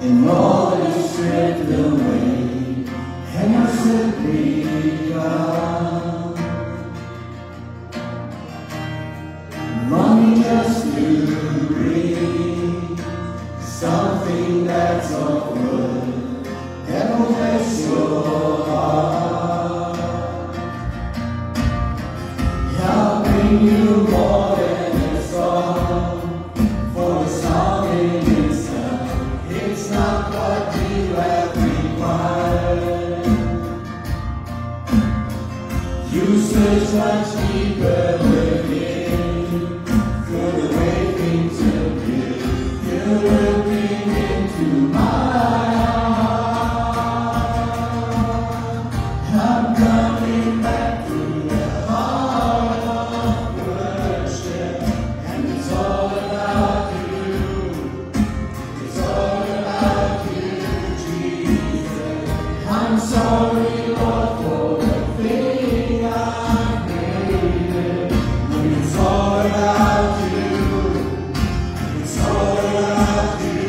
and all is stripped away, and I simply come, longing just to breathe something that's of good that will bless your heart. I'll bring you more than a song, for a song in itself, it's not what you have required. You search much deeper within, through the way things appear, you're looking into my heart. I'm coming back to the heart of worship, and it's all about you. It's all about you, Jesus. I'm sorry, Lord, for the thing I made. It's all about you. It's all about you,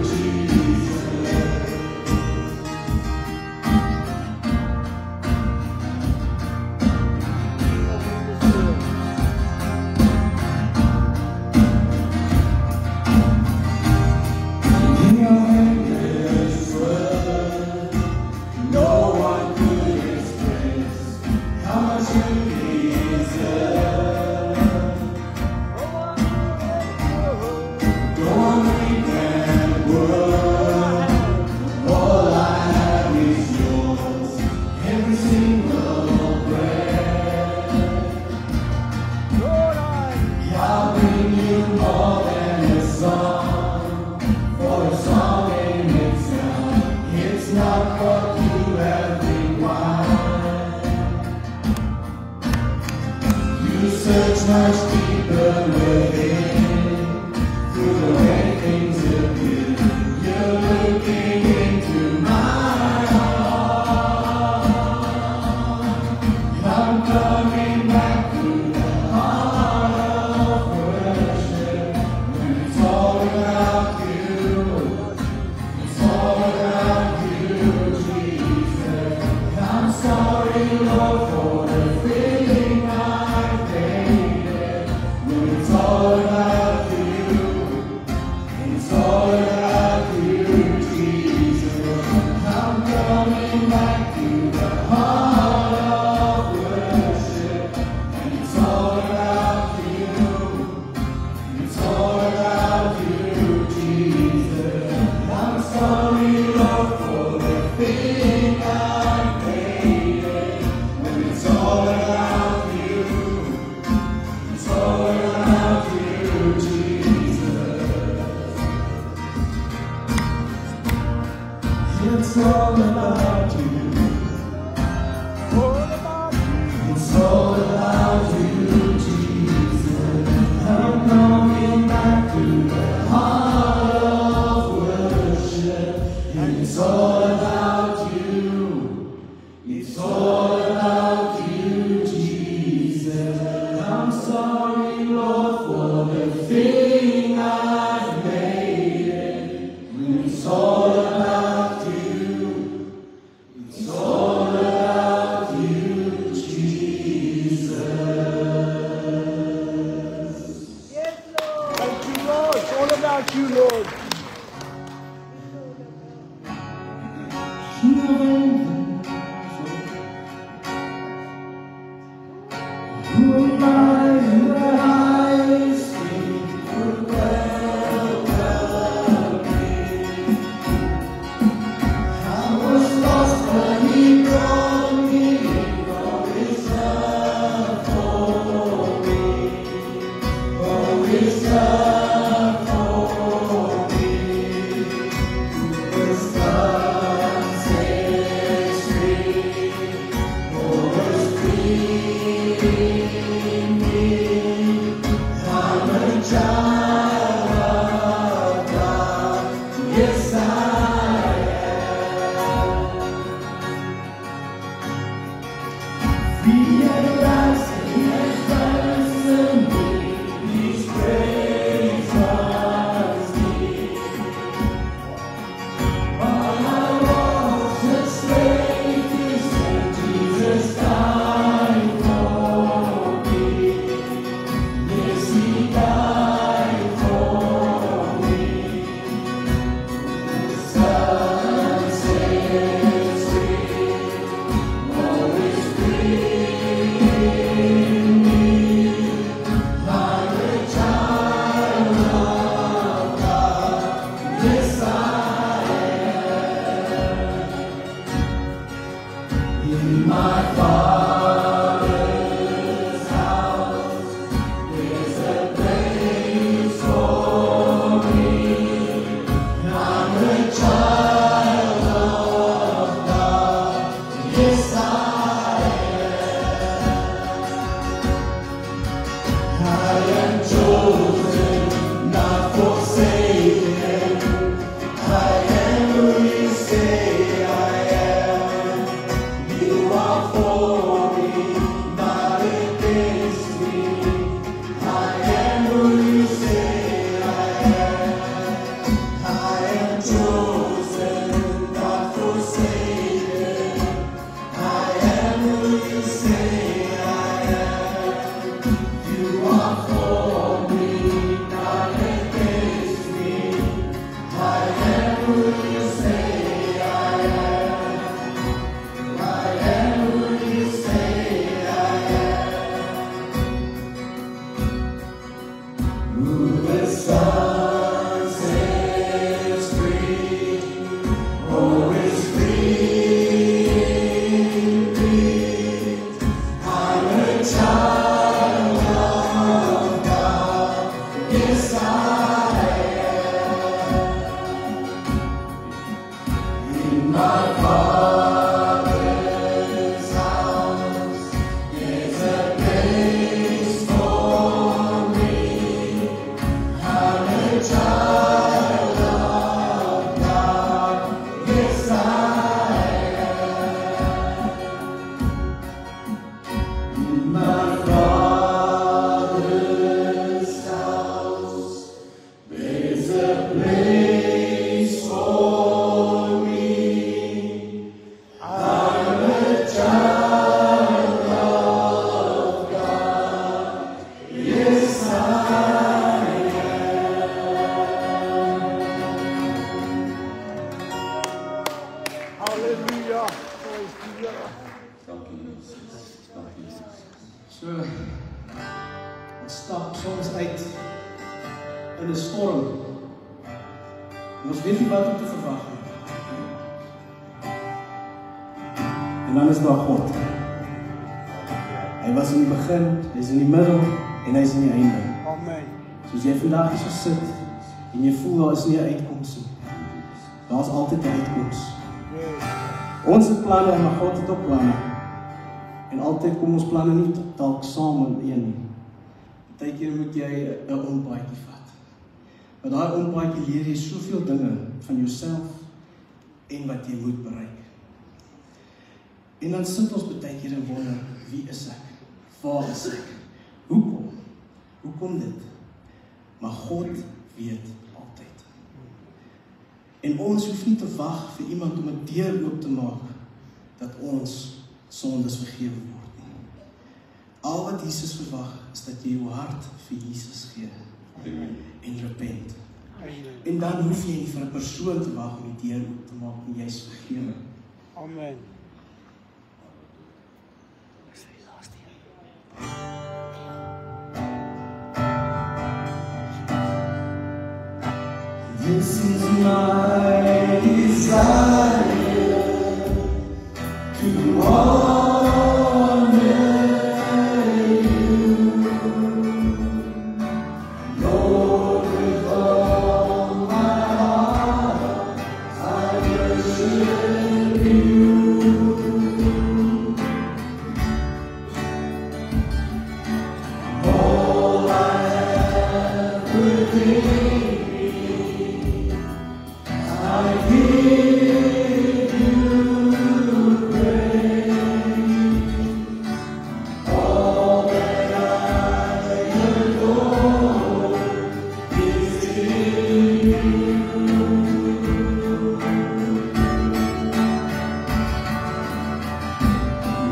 Jesus. In your endless word, no one could express how much you deserve. Go on, read that word. All I have is yours, every single breath. I'll bring you more than a song, for a song in itself, it's not what you have required. You search much deeper within, through the way things appear, you're looking into my heart. I'm coming back to the heart of worship, when it's all about you. It's all about you, Jesus. I'm sorry, Lord, for the feeling I made. When it's all about you, it's all about you, Jesus. I'm coming back to the heart of worship, and it's all about you. It's all about you, Jesus. I'm sorry, Lord, for the thing I made. When it's all about you, it's all about you, Jesus. It's all about you. It's all about you, Jesus. I'm coming back to the heart of worship, and it's all about you. It's all about you, Jesus. I'm sorry, Lord, for the thing I've made. When it's all about you, Ons weet nie wat om te verwag nie. En dan is daar God. Hy was in die begin, hy is in die middel en hy is in die einde. Amen. Soos jy vandag hier so sit en jy voel daar is nie 'n uitkoms nie. Daar is altyd 'n uitkoms. Ons het planne en maar God het ook planne. En altyd kom ons planne nie dalk saam in een nie. Partykeer moet jy 'n ompaadjie vat. Maar daai ompaadjie leer jy soveel dinge van jouself en wat jy moet bereik. En dan sit ons partykeer en wonder, wie is ek? Waar is ek? Hoekom? Hoekom dit? Maar God weet altyd. En ons hoef nie te wag vir iemand om 'n deur oop te maak dat ons sondes vergewe word nie. Al wat Jesus verwag is dat jy jou hart vir Jesus gee. Amen. En repent. Amen. En dan hoef jy nie vir 'n persoon te wag om die deur oop te maak nie, jy is vergewe. Amen. This is my desire to honor you, Lord, with all my heart I worship you. All I have within I give you praise. All that I adore is in you.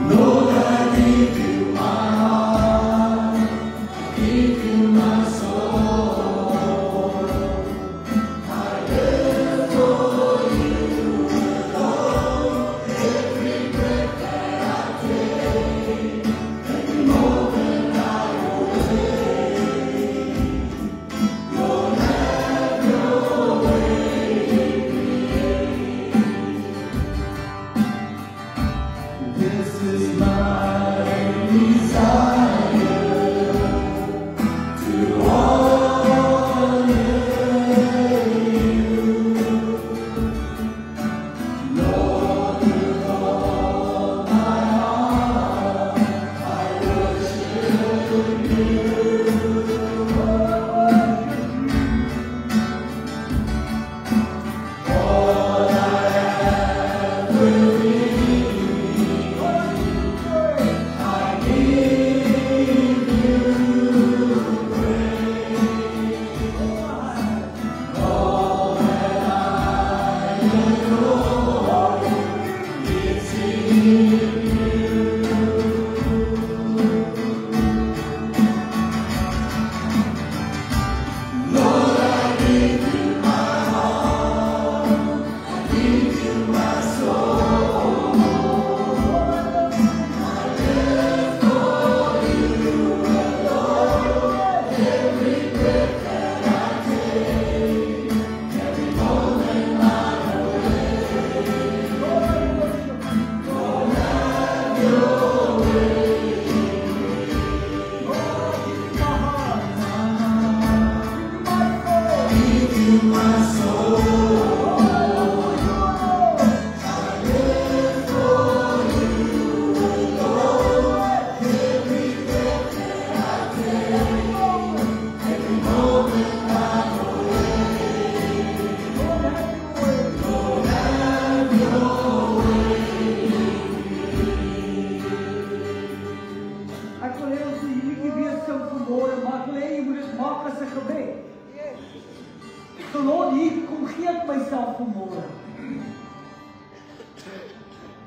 Lord, I give you my heart, I give you my soul. This is my desire to honor you, Lord, with all my heart I worship you. All I have within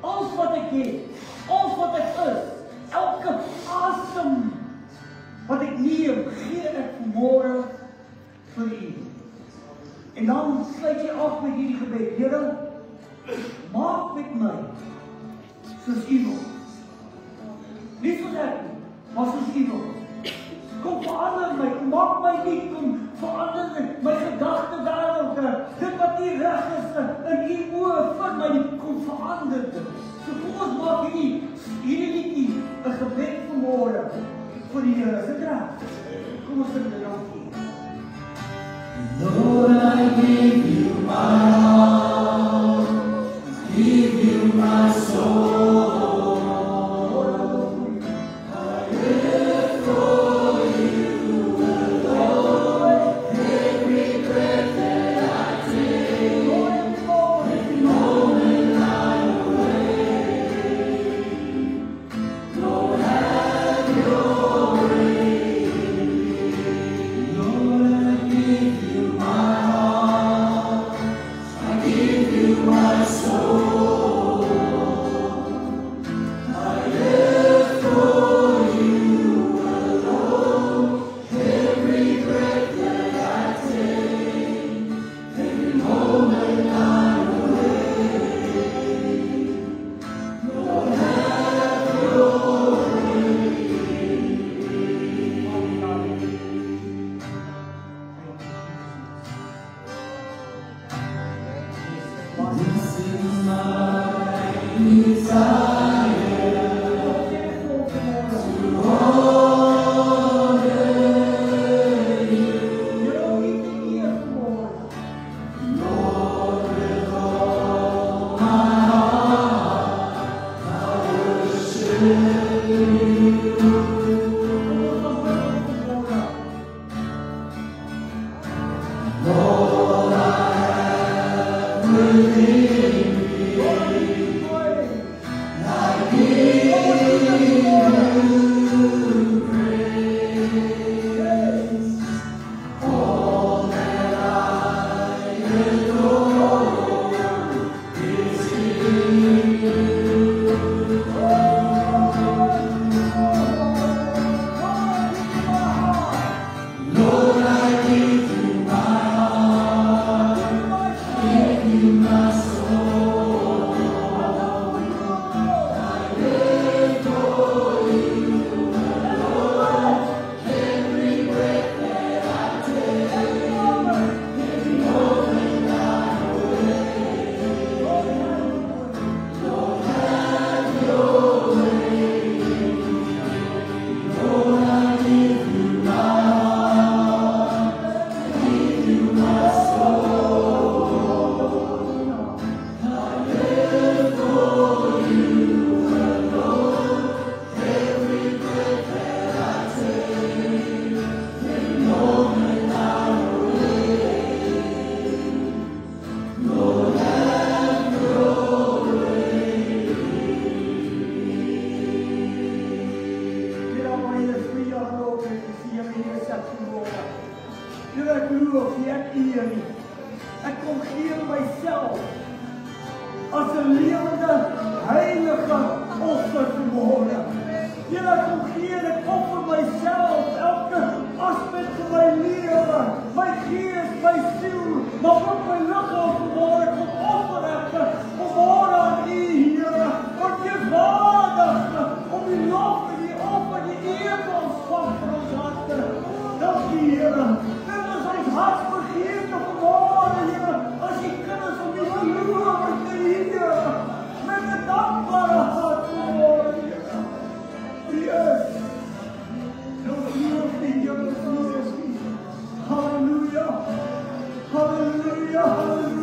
Alles wat ek het, alles wat ek is, elke asem wat ek neem, gee ek vanmôre vir U. En dan sluit jy af met hierdie gebed. Here, maak met my soos U wil. Nie soos ek nie, maar soos U wil. Kom verander my, maak my nie, kom verander my gedagte wêreld, dit wat U nie reg is in die oë van my kom verander dit. So kom ons maak hierdie liedjie 'n gebed vanmôre vir die Here. Is dit reg? Kom ons sing dit dankie. Lord, I give you my heart, give you my soul. I live for you alone. Every breath that I take, every moment I'm awake. Lord, have your way. Lord, I give you my heart, I give you my soul. I live for you alone. Every breath that I take, every moment I'm awake. Lord, have your way. This is my desire to honor you, Lord, with all my heart. I worship you. Lord, I have within me, I give you praise. All that I adore is in you. Lord, I give you my heart, give you my soul. I live for you alone. Every breath that I take, every moment I'm awake. Lord, have your way. Lord, I give you my heart, give you my soul. I live for you alone. Every breath that I take, every moment I'm awake. Lord, have your way. Here aan my is vir jou loop en ek sien jy hier sit vanmôre. Here ek loof jy ek eer nie. Ek kom gee myself as 'n lewende heilige offer vanmôre. Here ek kom gee ek offer myself elke aspek van my lewe, my gees, my siel, maar ook my liggaam vanmôre kom offer ek vanmôre aan U, Here. Want U is waardig om die lof en die offer, die eer te ontvang van ons harte. Dankie, Here. Dit is ons hart vergeefte vanmôre, Here. As U kinders om U verloor te Here. Met 'n dankbare hart vanmôre, Here. Yes. Hallelujah. Hallelujah. Hallelujah.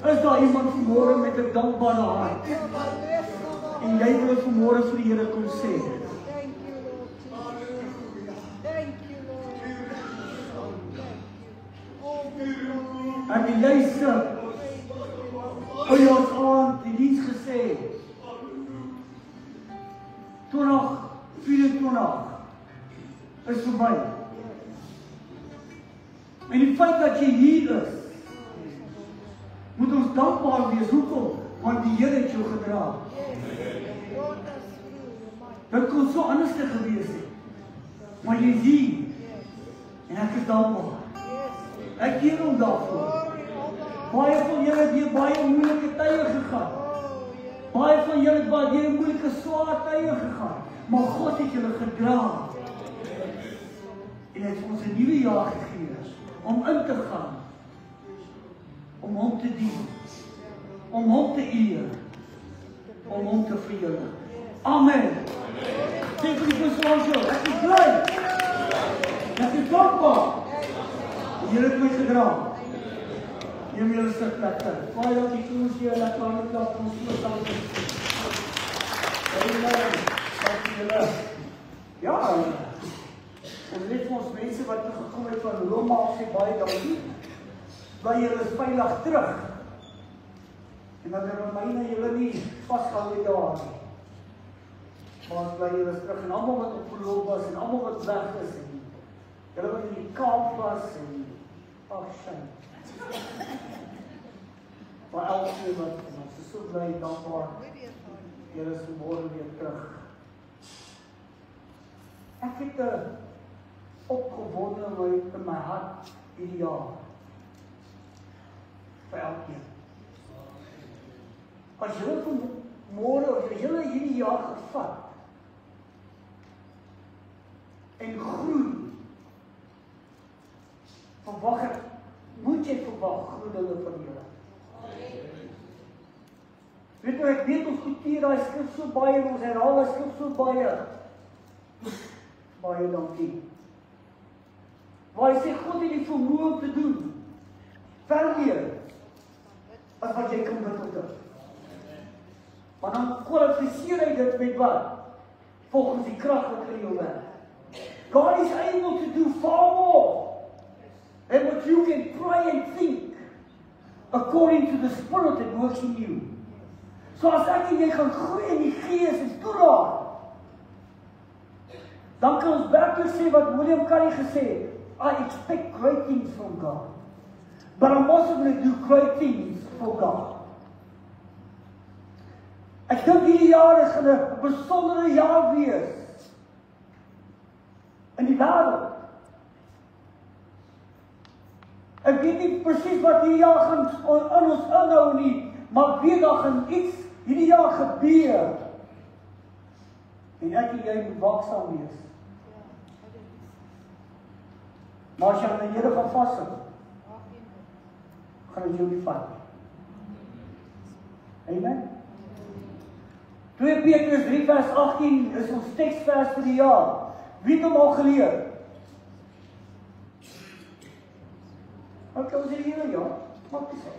Is daar iemand vanmorgen met 'n dankbare hart? En jy wil vanmorgen vir die Here kom sê. En die juiste ons aand die diens gesê 2024 is verby. En die feit dat jy hier is, moet ons dankbaar wees. Hoekom? Want die Here het jou gedra. Dit kon so anders gewees het. Maar jy is hier. En ek is dankbaar. Ek keer hom daarvoor. Baie van julle het deur baie moeilike tye gegaan. Baie van julle het deur moeilike swaar tye gegaan. Maar God het julle gedra. En hy het ons 'n nuwe jaar gegee om in te gaan. Om hom te dien. Om hom te eer. Om hom te verheerlik. Amen. Sê vir die persoon so, ek is bly. Ek is dankbaar. Jy het my gedra. Neem julle sitplek in. Baie dankie vir ons hier, lekker aan die klap, ons groot dankie. Dankie julle. Ja, en net vir ons mense wat gekom het van Roma, sê baie dankie. Bly julle is veilig terug. En dat die Romeine julle nie vastgehou het daar nie. Maar bly julle is terug. En allemaal wat op verloop was, en allemaal wat weg is, en julle wat in die Kaap was, en ach, shame. Maar elke wat, en ons is so bly, dankbaar, julle is vanmorgen weer terug. Ek het 'n opgewondenheid in my hart hierdie jaar. Vir elkeen. As julle vanmorgen, of julle hierdie jaar gevat, en groei, verwag ek, moet jy verwag, groei dinge van julle. Weet jy, ek weet ons koteer die skrif so baie, en ons herhaal die skrif so baie. Baie dankie. Waar hy sê, God het die vermoë om te doen, ver meer, as wat jy kan bid op dit. Maar dan kwalifiseer hy dit met wat? Volgens die krag wat in jou werk. God is able to do far more than what you can pray and think, according to the Spirit that works in you. So as ek en jy gaan groei in die Gees en toelaat, dan kan ons werklik sê wat William Carey gesê het, I expect great things from God, but I'm also going to do great things for God. Ek dink hierdie jaar is 'n besondere jaar wees in die wêreld. Ek weet nie presies wat hierdie jaar gaan in ons inhou nie, maar weet daar gaan iets hierdie jaar gebeur En ek en jy moet waaksaam wees. Maar as jy aan die Here gaan vashou, gaan dit jou nie vat nie. Amen. 2 Petrus 3 vers 18 is ons teksvers vir die jaar. Wie het hom al geleer? Wat kan ons hier ja? Maak dit so.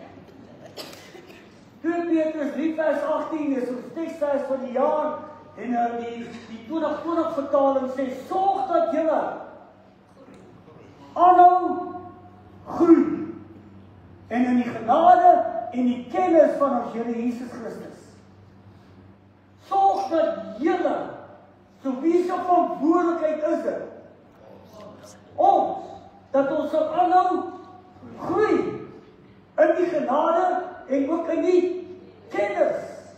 2 Petrus 3 vers 18 is ons teksvers vir die jaar. En die 2020 vertaling sê, sorg dat julle aanhou groei en in die genade en die kennis van ons Here Jesus Christus. Sorg dat julle, so wie se verantwoordelikheid is dit? Ons, dat ons sal aanhou groei in die genade en ook in die kennis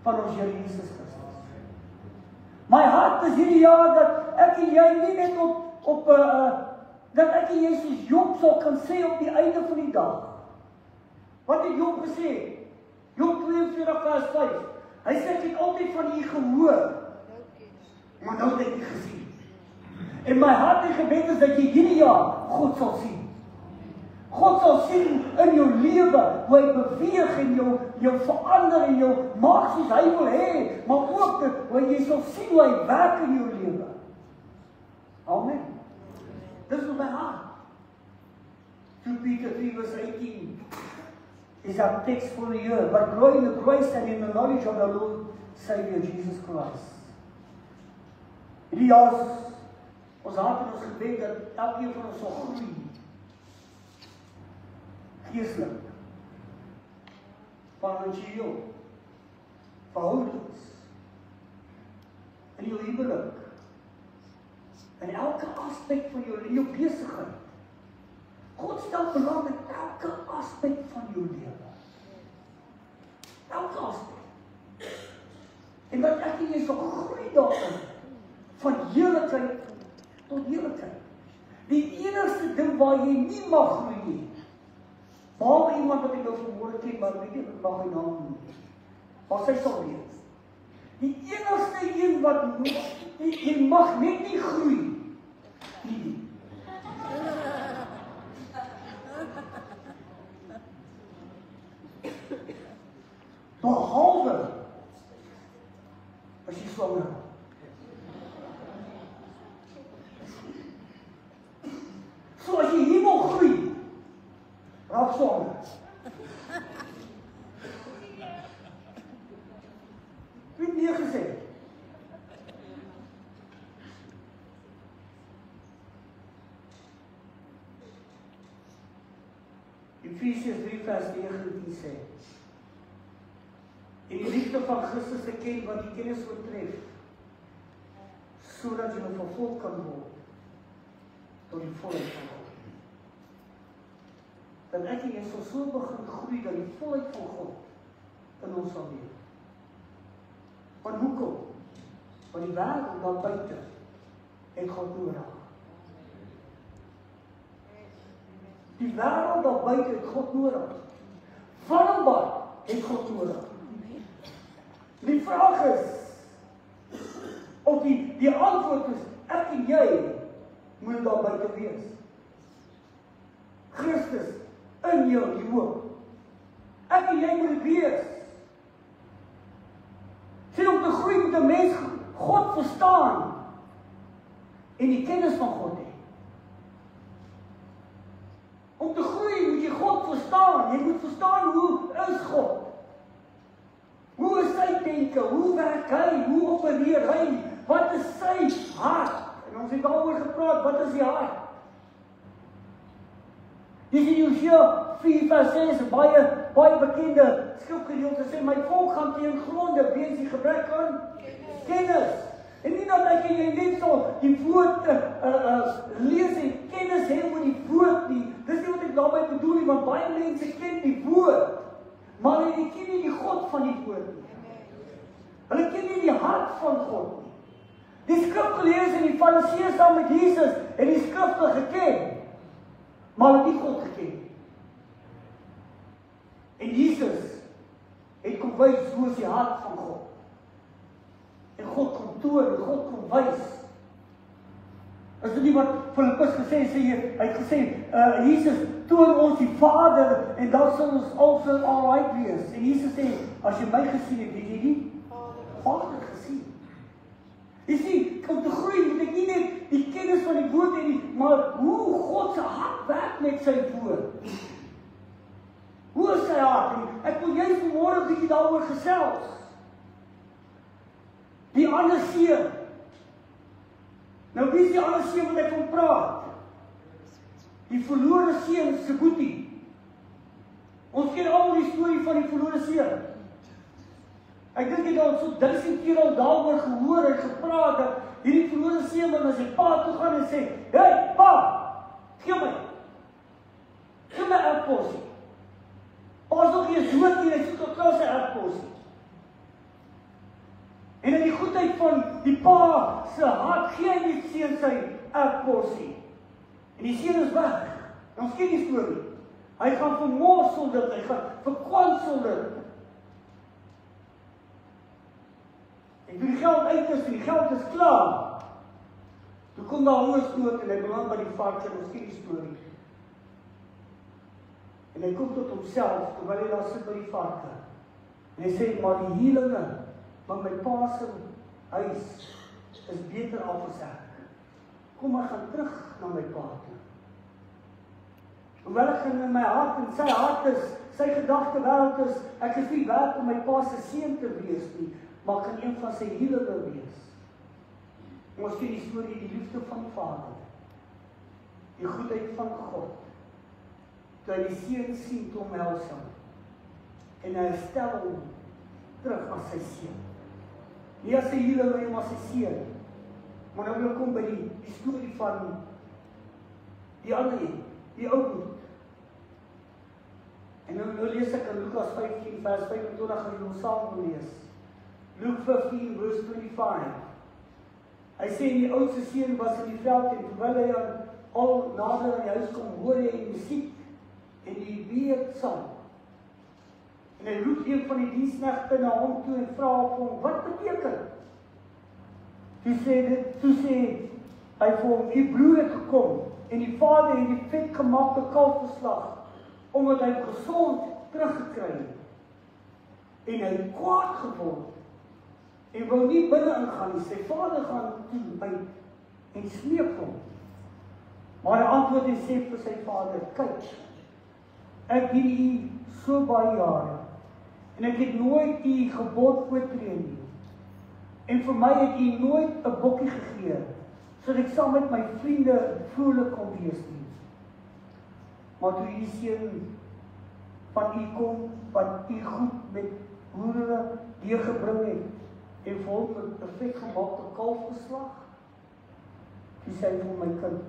van ons Here Jesus Christus. My hart is hierdie jaar dat ek en jy nie net dat ek en jy soos Job sal kan sê op die einde van die dag. Wat het Job gesê? Job 42 vers 5. Hy sê ek het altyd van u gehoor, maar nou het ek u gesien. En my hart en gebed is dat jy hierdie jaar God sal sien. God sal sien in jou lewe, hoe hy beweeg en jou verander en jou maak soos hy wil hê, maar ook hoe jy sal sien hoe hy werk in jou lewe. Amen. Dis is my hart. 2 Peter 3 verse 18 is our text for the year, but grow in the grace and in the knowledge of the Lord Savior Jesus Christ. Hierdie jaar is ons hart en ons gebed dat elkeen van ons sal groei. Geestelik, financieel, verhoudings, in jou huwelik, in elke aspek van jou besigheid. God stel belang in elke aspek van jou lewe. Elke aspek. En dat ek en jy sal groei daarin, van heerlikheid tot heerlikheid. Die enigste ding waar jy nie mag groei nie, behalwe iemand wat ek nou vermoorde ken, maar weet ek mag hy naam nie. Maar sy sal weet. Die enigste een wat jy mag net nie groei nie. Behalwe as jy swanger raak. So as jy hier wil groei, raak swanger. Wie het nie gesê? Efesiërs 3 vers 19 sê, en die liefde van Christus te ken wat die kennis oortref, sodat jy vervul kan word tot die volheid van God. Dat ek en jy sal so begin groei dat die volheid van God in ons sal wees. Want hoekom? Want die wêreld daar buite het God nodig. Die wêreld daar buite het God nodig. Waarom het God nodig? Die vraag is, of die antwoord is, ek en jy moet daar buite wees. Christus in jou, die hoop. Ek en jy moet wees. Sien, om te groei moet 'n mens God verstaan en die kennis van God hê. Om te groei moet jy God verstaan. Jy moet verstaan hoe is God. Hoe is sy denke? Hoe werk hy? Hoe opereer hy? Wat is sy hart? En ons het daaroor gepraat, wat is die hart? Dis in Josua 4 vers 6, baie bekende skrifgedeelte sê, my volk gaan teen gronde weens die gebrek aan kennis. En nie dat ek en jy net so die woord lees en kennis hê oor die woord nie. Dis nie wat ek daarmee bedoel nie, want baie mense ken die woord, maar hulle ken nie die God van die woord nie. Hulle ken nie die hart van God nie. Die skrifgeleerdes en die fariseërs saam met Jesus het die skrifte geken, maar hulle het nie God geken nie. En Jesus het kom wys hoe is die hart van God. en God kon toon, en God kon wys. Is dit nie wat Filippus gesê het? Hy het gesê, Jesus toon ons die Vader, en dan sal ons also alright wees. En Jesus sê, as jy my gesien het jy die Vader gesien. Jy sien, om te groei moet ek nie net die kennis van die woord hê nie, maar hoe God se hart werk met sy woord. Hoe is sy hart? En ek wil juist vanmôre 'n bietjie daaroor gesels. Die ander seun. Nou wie is die ander seun wat ek van praat? Die verlore seun se boetie. Ons ken al die storie van die verlore seun. Ek dink jy het so 1000 keer al daaroor gehoor en gepraat dat hierdie verlore seun wat na sy pa toe gaan en sê, "Hey pa, gee my 'n erfposie." Pa is nog nie dood nie, hy soek tot klaar sy erfposie. En in die goedheid van die pa se hart gee hy die seun sy erfposie. En die seun is weg. En ons ken die storie. Hy gaan vermorsel dit, hy gaan verkwansel dit. En toe die geld uit is, en die geld is klaar, toe kom daar hongersnood en hy beland by die varke, ons ken die storie. En hy kom tot homself, terwyl hy daar sit by die varke. En hy sê, maar die healinge van my pa se huis is beter af as ek. Kom, ek gaan terug na my pa toe. Hoewel ek in my hart en sy hart is, sy gedagte wêreld is, ek is nie werd om my pa se seun te wees nie, maar kan een van sy healinge wees. En ons ken die storie, die liefde van die Vader, die goedheid van God, toe hy die seun sien toe omhels hom, en hy stel hom terug as sy seun. Nie as sy healing, maar as sy seun. Maar nou wil ek kom by die storie van die ander een, die ou boet. En nou lees ek in Lukas 15 vers 25, gaan jy ons saam lees. Luke 15 verse 25. Hy sê die oudste seun was in die veld en terwyl hy al nader aan die huis kom, hoor hy musiek en die week sang. En hy roep een van die diensknegte na hom toe en vra hom, wat beteken? Toe sê hy vir hom, die broer het gekom en die vader het die vetgemaakte kalf geslag, omdat hy gesond teruggekry het. En hy het kwaad geword en wil nie binne ingaan nie. Sy vader gaan toe by en smeek hom. Maar hy antwoord en sê vir sy vader, kyk, ek dien u so baie jare en ek het nooit u gebod oortree nie. En vir my het u nooit 'n bokkie gegee, sodat ek saam met my vriende vrolik kon wees nie. Maar toe die seun van u kom, wat u goed met hoere deurgebring het, en vir hom 'n perfek gemaakte kalf geslag, toe sê hy vir my kind,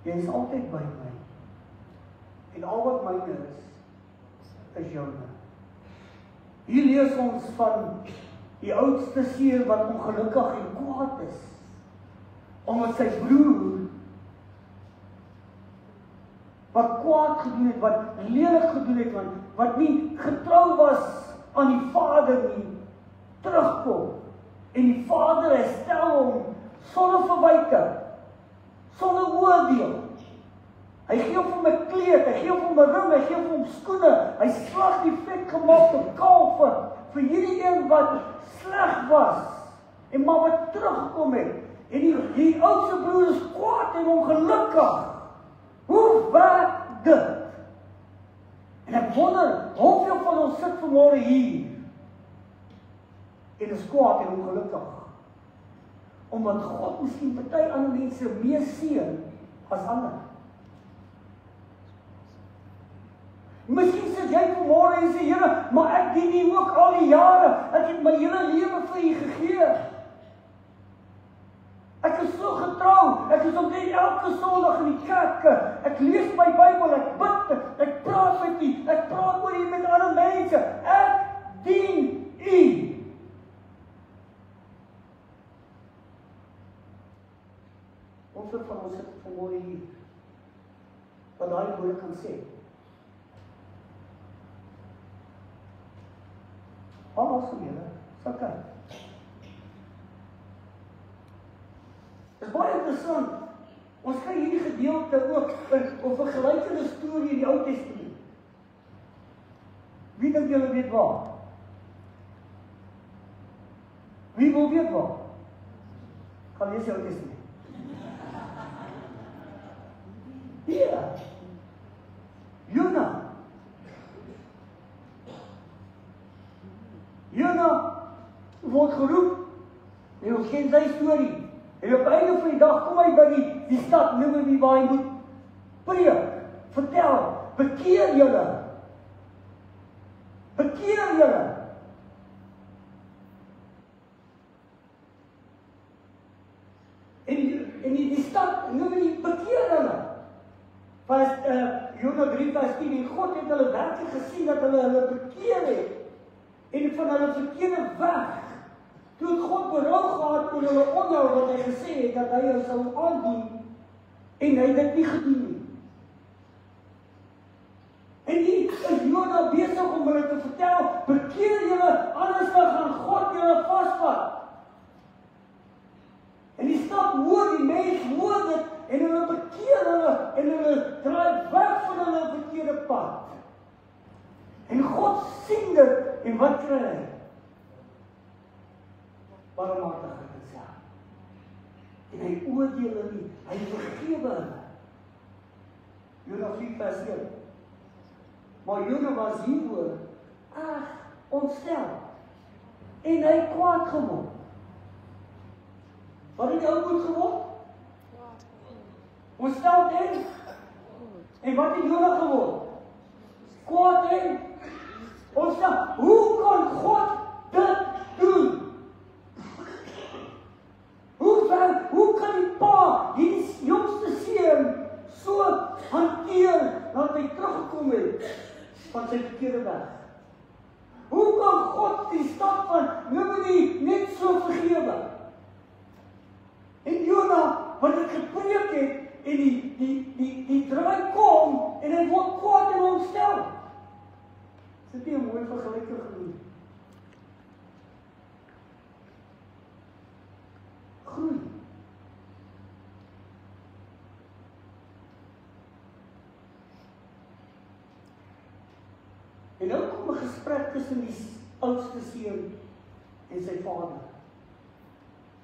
jy is altyd by my, en al wat myne is joune. Hier lees ons van die oudste seun wat ongelukkig en kwaad is, omdat sy broer wat kwaad gedoen het, wat lelik gedoen het, wat nie getrou was aan die vader nie, terugkom, en die vader herstel hom sonder verwyte, sonder oordeel. Hy gee hom 'n kleed, hy gee hom 'n ring, hy gee hom skoene, hy slag die vetgemaakte kalf vir hierdie een wat sleg was, en maar wat teruggekom het, en die oudste broer is kwaad en ongelukkig. Hoe werk dit? En ek wonder, hoeveel van ons sit vanmôre hier en is kwaad en ongelukkig, omdat God miskien party ander mense meer seën as ander. Miskien sê jy vanmôre en sê, Here, maar ek dien U ook al die jare, ek het my hele lewe vir U gegee. Ek is so getrou, ek is omtrent elke Sondag in die kerk, ek lees my Bybel, ek bid, ek praat met U, ek praat oor U met ander mense, ek dien U. Hoeveel van ons sit vanmôre hier, wat daai woorde kan sê? Alles van julle, sal kyk. Dit is baie interessant. Ons kry hierdie gedeelte ook of 'n gelykende storie in die Ou Testament. Wie dink julle weet waar? Wie wil weet waar? Gaan lees die Ou Testament. Ja. Jona. Jona word geroep. En ons ken sy storie. En op einde van die dag kom hy by die stad Nineve waar hy moet preek, vertel, bekeer julle. Bekeer julle. En die stad Nineve bekeer hulle. Vers Jona 3 vers 10, en God het hulle werklik gesien dat hulle bekeer het. En van hulle verkeerde weg. Toe het God berou gehad oor hulle onnou wat hy gesê het dat hy hulle sou aandoen, en hy het dit nie gedoen nie. En hier is Jona besig om hulle te vertel, bekeer julle, anders gaan God julle vasvat. En die stad hoor, die mens hoor dit, en hulle bekeer hulle, en hulle draai weg van hulle verkeerde pad. En God sien dit, en wat kry hy? Barmhartigheid en self. En hy oordeel hulle nie, hy vergewe hulle. Jona 4 vers 1. Maar Jona was hieroor ontstel. En hy kwaad geword. Wat het hy goed geword? Ontstel en wat het Jona geword? Kwaad en ontstel. Hoe kan God dit doen? Hoe kan die pa hierdie jongste seun so hanteer dat hy teruggekom het van sy verkeerde weg? Hoe kan God die stad van Nineve net so vergewe? En Jona, wat ek gepreek het, en die draai kom, en hy word kwaad en ontstel. Is dit nie 'n mooi vergelyking genoem? Groei. En nou kom 'n gesprek tussen die oudste seun en sy vader.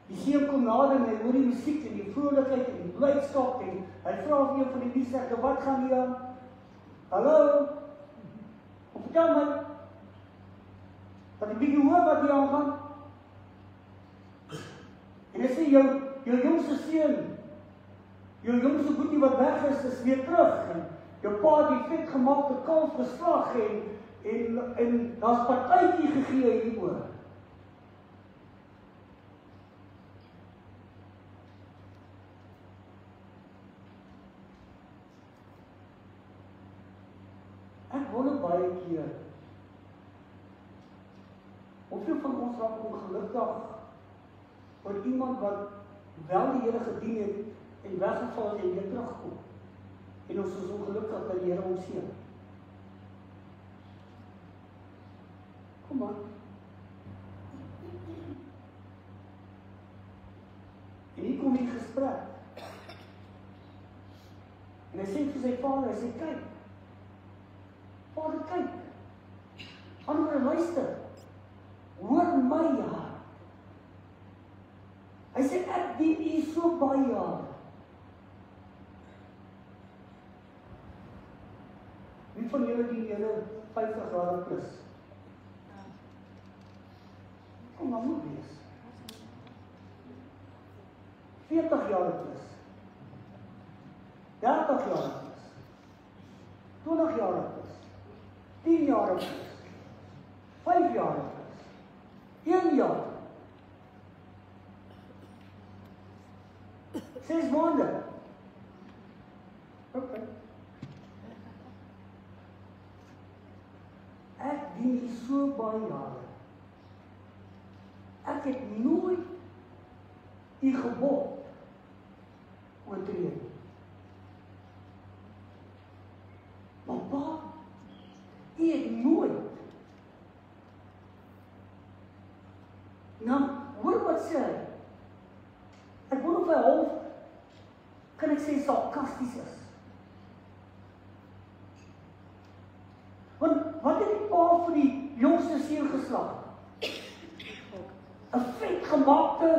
Die seun kom nader en hy hoor die musiek en die vrolikheid en die blydskap en hy vra vir een van die diensregte, wat gaan hier aan? Hallo? Vertel my. Dat ek bietjie hoor wat hier aangaan. En hy sê, jou jongste seun, jou jongste boetie wat weg is weer terug. En jou pa het die vetgemaakte kalf geslag en daar's partytjie gegee hieroor. Ek wonder baie keer, hoeveel van ons raak ongelukkig oor iemand wat wel die Here gedien het en weggeval het en weer terugkom. En ons is ongelukkig dat die Here ons seën. Kom aan. En hier kom die gesprek. En hy sê vir sy vader, hy sê, kyk. Vader, kyk. Ander luister. Hoor my hart. Hy sê, ek dien u so baie jare. Wie van julle dien Here 50 jaar plus? Kom maar moet wees. 40 jaar plus. 30 jaar plus. 20 jaar plus. 10 jaar plus. 5 jaar plus. 1 jaar. 6 maande. Okay. Ek dien u so baie jare. Ek het nooit u gebod oortree. Maar pa, u het nooit. Nou, hoor wat sê hy. Ek wonder my half, kan ek sê, sarkasties is. Want wat het die pa vir die jongste seun geslag? 'n vetgemaakte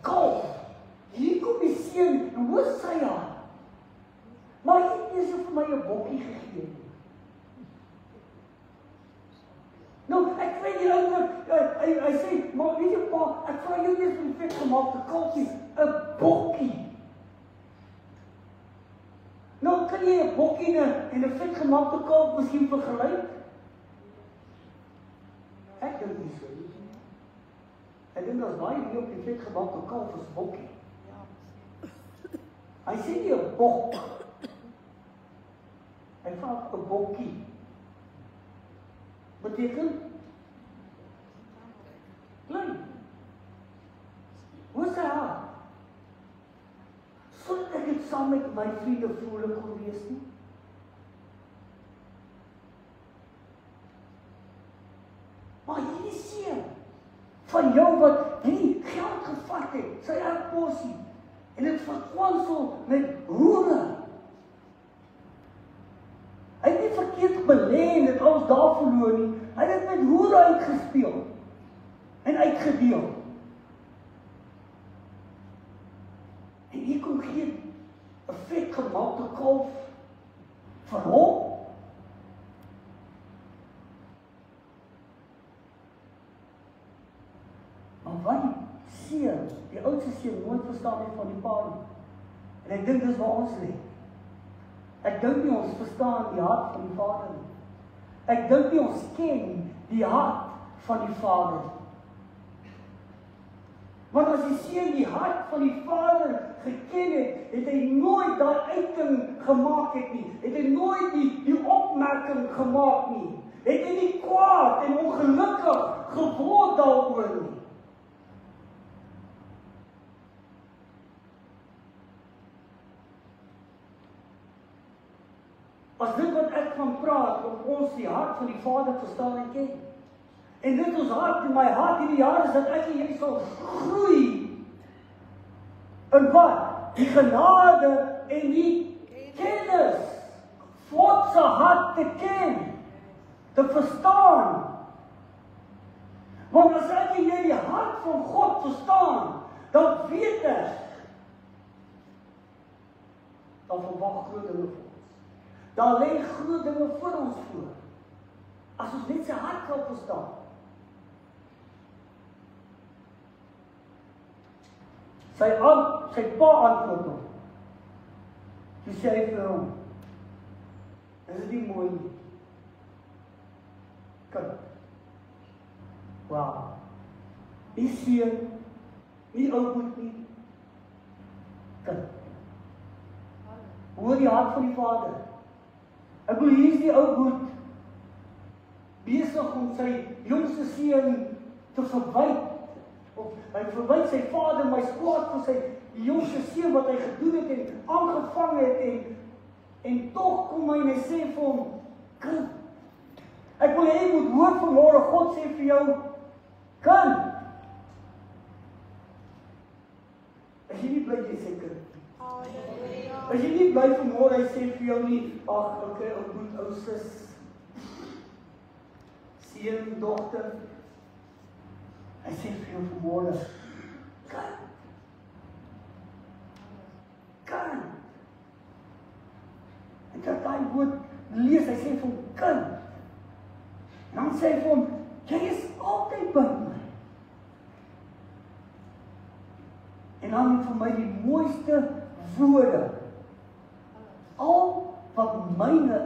kalf. Hier kom die seun, en hoe is sy haar? Maar hy het eers vir my 'n bokkie gegee. Nou, ek kry die ouer, hy sê, maar weet jy pa, ek vra jou eers vir die vetgemaakte kalfie, 'n bokkie. Nou, kan jy 'n bokkie en 'n vetgemaakte kalf miskien vergelyk? Ek dink nie so. Ek dink dat baie meer op die vetgemaakte kalf as bokkie. Hy sê nie 'n bok. Hy vra 'n bokkie. Beteken? Klein. Hoe is hy haar? Sonder ek het saam met my vriende vrolik gewees nie. Maar hierdie seun van jou wat nie geld gevat het, sy erfporsie, en het verkwansel met hoere. Hy het nie verkeerd belê en dit alles daar verloor nie. Hy het dit met hoere uitgespeel en uitgedeel. En hier kom gee 'n vetgemaakte kalf vir hom. Maar wat die seun, die oudste seun, nooit verstaan het van die pa nie. En ek dink dis waar ons lê. Ek dink nie ons verstaan die hart van die Vader nie. Ek dink nie ons ken die hart van die Vader nie. Want as die seun die hart van die Vader geken het, het hy nooit daai uiting gemaak het nie. Het hy nooit die opmerking gemaak nie. Het hy nie kwaad en ongelukkig geword daaroor nie. As dit wat ek van praat, om ons die hart van die Vader verstaan en ken. En dit ons hart, in my hart hierdie jaar is dat ek en jy sal groei in wat? Die genade en die kennis. God se hart te ken, te verstaan. Want as ek en jy die hart van God verstaan, dan weet ek, dan verwag groot dinge vir. Daar lê groot dinge voor ons voor. As ons net sy hart kan verstaan. Sy pa antwoord hom. Toe sê hy vir hom, is dit nie mooi nie? Kind. Wauw. Nie seun, nie ouboet nie. Kind. Hoor die hart van die Vader. Ek bedoel, hier is die ou boet besig om sy jongste seun te verwyt. Of hy verwyt sy vader, my kwaad vir sy jongste seun wat hy gedoen het en aangevang het en tog kom hy en hy sê vir hom, kind, ek wil jy moet hoor vanmôre, God sê vir jou, kind. As jy nie bly jy sê kind. As jy nie bly vanmôre, hy sê vir jou nie, ag, okay, ou boet, ou sis, seun, dogter. Hy sê vir jou vanmôre, kind. Kind. En dat hy woord lees, hy sê vir hom, kind. En dan sê hy vir hom, jy is altyd by my. En dan vir my die mooiste woorde. Al wat myne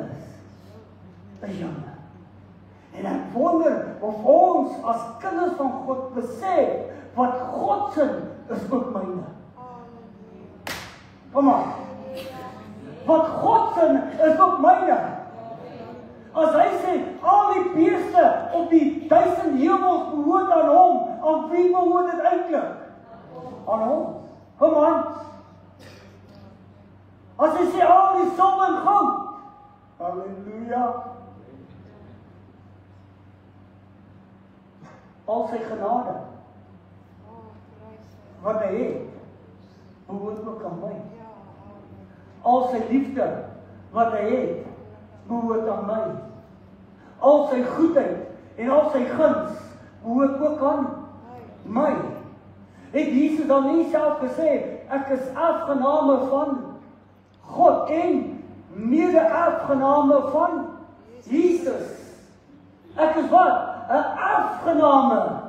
is joune. En ek wonder of ons as kinders van God besef wat God se is ook myne. Kom aan. Wat God se is ook myne. As hy sê, al die beeste op die 1000 hemels behoort aan hom, aan wie behoort dit eintlik? Aan hom. Kom aan. As hy sê, al die silwer en goud. Halleluja. Al sy genade. Wat hy het. behoort ook aan my. Al sy liefde wat hy het, behoort aan my. Al sy goedheid en al sy guns behoort ook aan my. Het Jesus dan nie self gesê, ek is erfgename van God en mede-erfgename van Jesus. Ek is wat? 'n erfgename.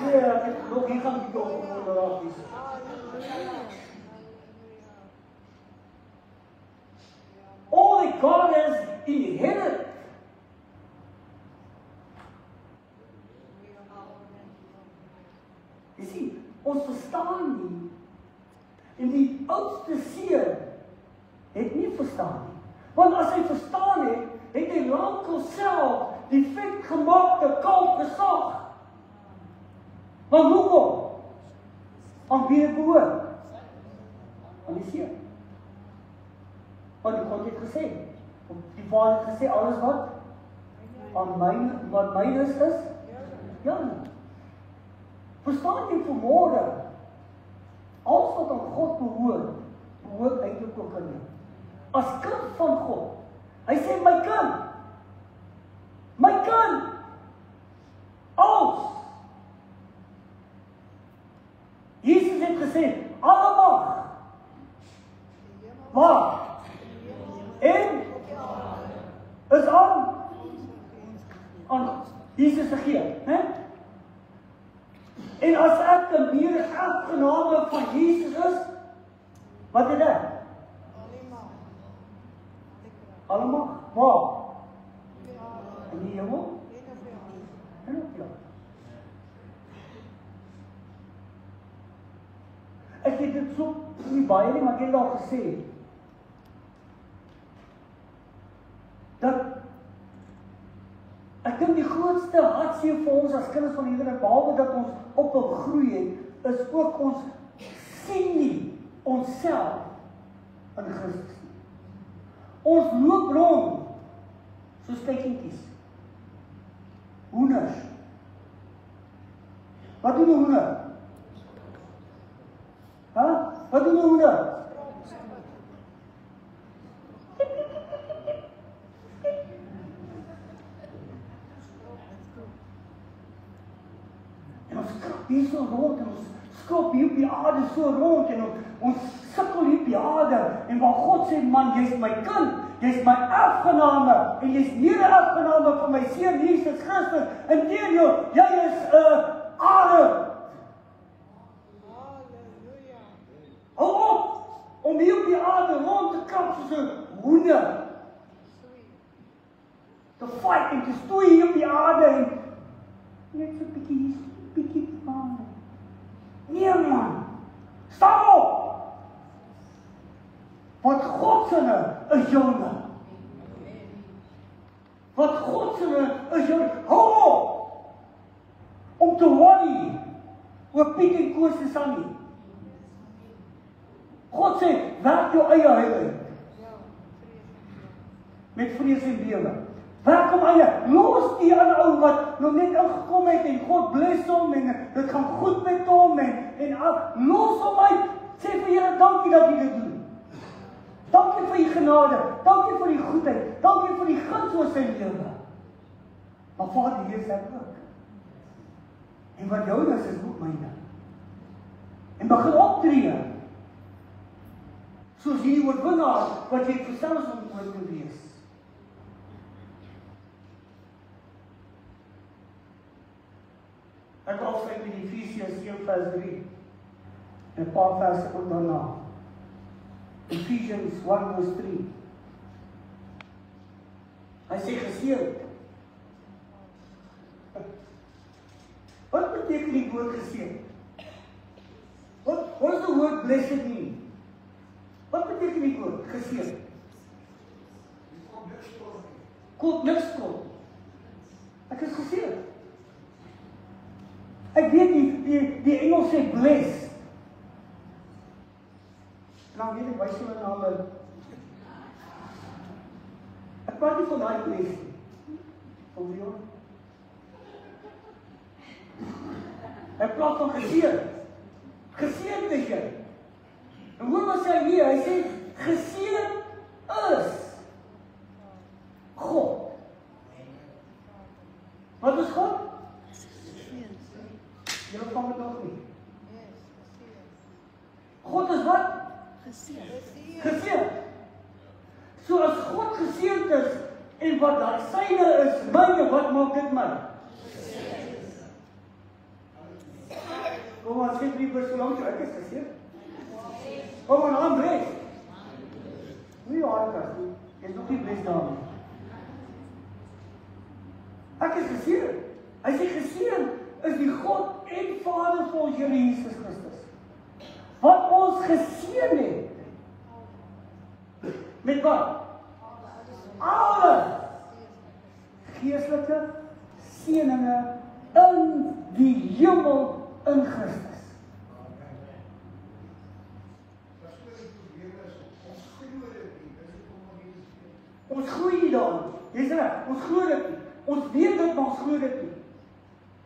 Ja, ek nog hier gaan die op. All that God has inherited. Jy sien, ons verstaan nie. En die oudste seun het nie verstaan nie. Want as hy verstaan het, het hy lankal self die vetgemaakte kalf geslag. Maar hoekom? Aan wie het behoort? Aan die seun. Want God het gesê, die Vader het gesê, alles wat aan myne is, ja. Verstaan jy vanmôre, alles wat aan God behoort eintlik ook aan jou. As kind van God, hy sê, my kind, alles. Jesus het gesê, alle mag, waar? En is aan Jesus gegee, né? En as ek 'n mede-erfgename van Jesus is, wat het ek? Allemaal, waar? In die hemel? En op jou. Ek het dit so nie baie nie, maar ek het al gesê, dat ek dink die grootste hartseer vir ons as kinders van die Here, behalwe dat ons op wil groei het, is ook ons sien nie onsself in Christus. Ons loop rond soos kykietjies. Hoenders. Wat doen 'n hoender? Wat doen 'n hoender? En ons krap hier so rond en ons skop hier op die aarde so rond en ons sukkel hier op die aarde en waar God sê, man, jy's my kind, jy's my erfgename en jy's mede-erfgename van my seun Jesus Christus. Inteendeel, jy is 'n aarde. Hou op om hier op die aarde rond te krap soos 'n hoender. Te fight en te stoei hier op die aarde en net so bietjie aan. Nee man, staan op! Wat God sinne is joune. Wat God sinne is joune. Hou op! Om te worry oor Piet en Koos en Sannie. God sê, werk jou eie huil uit. Met vrees en bewe. Werk hom eie. Los die ander ou wat nog net ingekom het en God bless hom en dit gaan goed met hom en los hom uit. Sê vir Here, dankie dat jy dit doen. Dankie vir die genade. Dankie vir die goedheid. Dankie vir die guns oor sy lewe. Maar Vader, hier is ek ook. En wat jou is ook myne. En begin optree. Soos hierdie oorwinnaar wat jy verstaan is om oor te wees. Ek wil afsluit met Efesiërs 1:3 en 'n paar verse ook daarna. Ephesians 1:3. Hy sê geseënd. Wat beteken die woord geseënd? What is the word blessed mean? Wat beteken die woord geseënd? Koop niks koop. Ek is geseënd. Ek weet die Engels sê bless. Nou weet ek, wys hulle name. Ek praat nie van daai bless nie. Van wie hoor? Hy praat van geseën. Geseën is jy. En hoor wat sê hy sê, geseën is God. Wat is God? Julle kan dit nog nie. God is wat? Geseën. So as God geseënd is, en wat dat syne is myne, wat maak dit my? Kom aan, sê 3 vers so lank, ek is geseënd. Kom aan, I'm blessed. Nie aankas nie, jy is nog nie blessed daarmee. Ek is geseënd. Hy sê geseënd is die God en Vader van ons Here Jesus Christus. Wat ons geseën het. Met wat? Alle geestelike seëninge in die hemel in Christus. Ons groei nie daarin. Jy sê, ons glo dit nie. Ons weet dit, maar ons glo dit nie.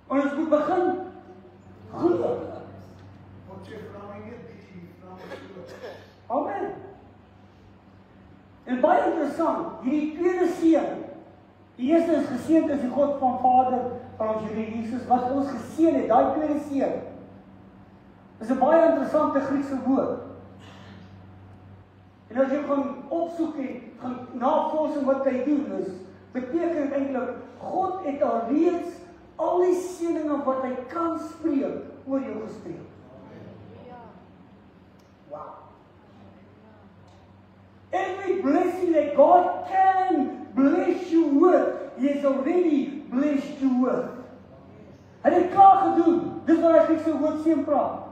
En ons moet begin glo. Amen. En baie interessant, hierdie tweede seën. Die eerste is geseënd is die God van Vader van ons Here Jesus, wat ons geseën het, daai tweede seën. Is 'n baie interessante Griekse woord. En as jy gaan opsoek en gaan navorsing wat hy doen, is beteken eintlik God het alreeds al die seëninge wat hy kan spreek oor jou gespreek. Wow. Every blessing that God can bless you with, He has already blessed you with. Hy het klaar gedoen. Dis wat hy Griekse woord seën praat.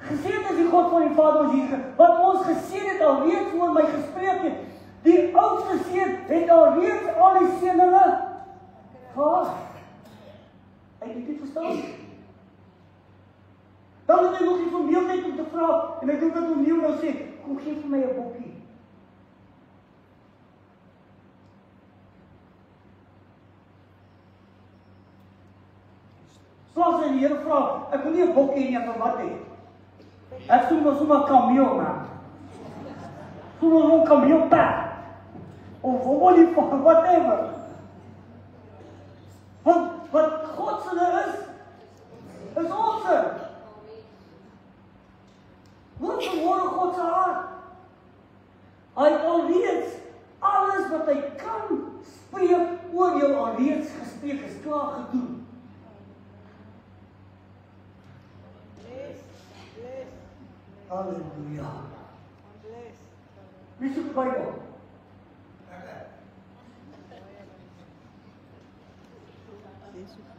Geseënd is die God van die Vader ons Jesus, wat ons geseën het alreeds oor my gespreek het. Die oudste seun het alreeds al die seëninge gehad. Hy het dit verstaan. Dan het hy nog nie vermeeldheid om te vra, en ek dink dat hom nie nou sê, kom geef vir my 'n bokkie. Soos hy die Here vra, ek wil nie 'n bokkie nie, van wat hê. Ek sê maar sommer kameel, man. Sommer 'n kameel pad. Of olifant, whatever. Want wat God se is ons. Wat verhoor God se hart? Hy het alreeds alles wat hy kan spreek oor jou alreeds gespreek, is klaar gedoen. Halleluja. Wie soek die Bybel?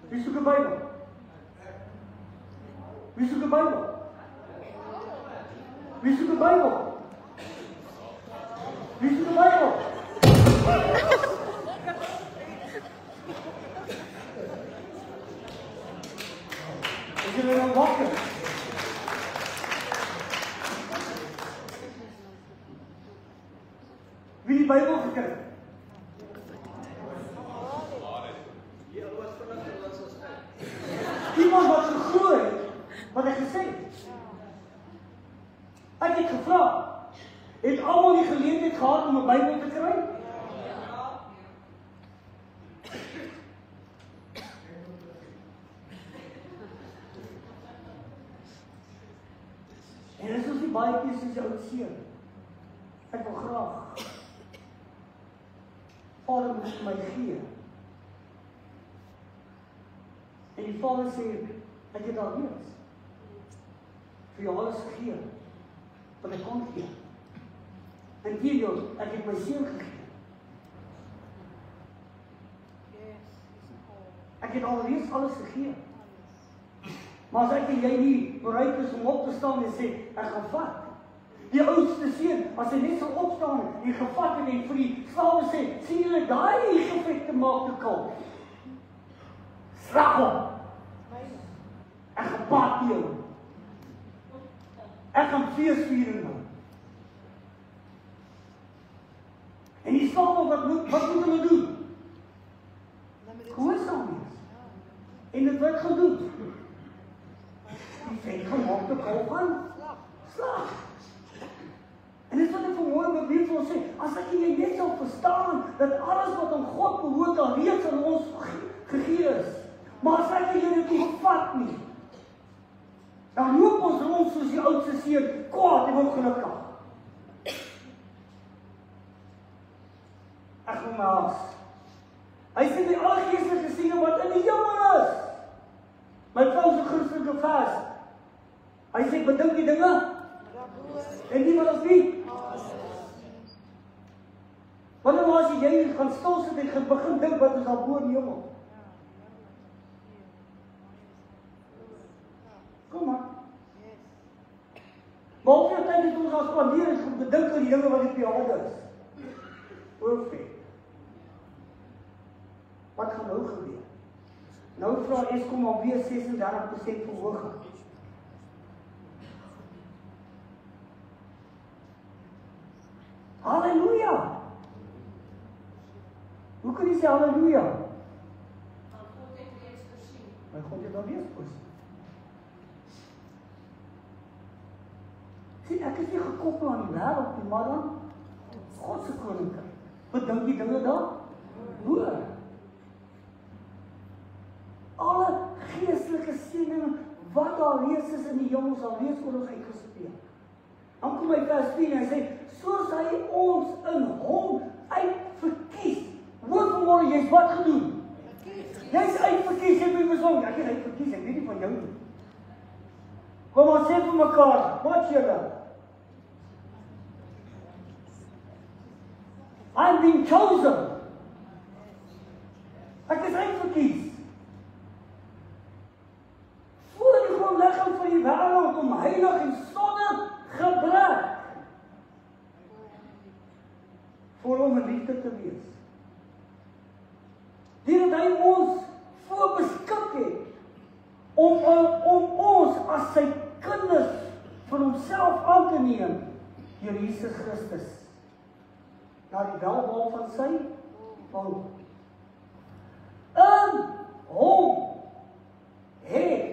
Wie soek die Bybel? Wie soek die Bybel? Wie soek die Bybel? Wie soek die Bybel? Is julle nou wakker? Wie die Bybel gekry? Iemand wat geglo het, wat hy gesê het. Ek het gevra, het almal die geleentheid gehad om 'n Bybel te kry? En dit is ons nie baie keer soos jou seun. Ek wil graag Vader moet vir my gee. En die Vader sê, ek het alreeds vir jou alles gegee, wat ek kon gee. En Gideon, ek het my seun gegee. Ek het alreeds alles gegee. Maar as ek en jy nie bereid is om op te staan en sê, ek gaan vat. Die oudste seun, as hy net sal opstaan en gevat het en vir die slawe sê, sien julle daai gevegte maak te kalm. Slag hom. Ek gaan paat jou. Ek gaan feesviering doen. En die slawe wat moet hulle doen? Gehoorsaam wees. En dit word gedoen. die vet gemaakte kol van slag. En dit is wat ek vanmôre probeer vir ons sê, as ek jy net sal verstaan, dat alles wat aan God behoort al reeds aan ons gegee is. Maar as ek jy dit nie vat nie, dan loop ons rond soos die oudste seun, kwaad en ongelukkig. Ek moet my haas. Hy sê die alle geestelike siene wat in die hemel is. My vrou se Christelike vers. Hy sê bedink die dinge en nie wat ons nie. Wanneer was jy gaan stil sit en gaan begin dink wat is daar bo in die hemel? Kom maar. Maar hoeveel tyd het ons al spandeer en om te dink oor die dinge wat op die aarde is? Perfect. Wat gaan nou gebeur? Nou vra Eskom alweer 36% verhoging. Halleluja! Hoe kan jy sê halleluja? Want God het reeds voorsien. Maar God het al reeds voorsien. Sien, ek is nie gekoppel aan die wêreld nie, maar dan God se koninkryk. Wat dink die dinge daar? Hoor. Alle geestelike seëninge wat daar reeds is in die hemel sal reeds oor ons uitgespeel. Dan kom hy vers 10 en hy sê, soos hy ons in hom uitverkies. Hoor vanmôre, jy's wat gedoen? Jy's uitverkies, jy moet besong. Ek is uitverkies, ek weet nie van jou nie. Kom ons sê vir mekaar, wat julle? I'm being chosen. Ek is uitverkies. Voor die grondlegging van die wêreld om heilig en sonder gebrek voor hom in liefde te wees. Deurdat hy ons voorbeskik het om ons as sy kinders van homself aan te neem deur Jesus Christus na die welbehae van sy wil. In hom het,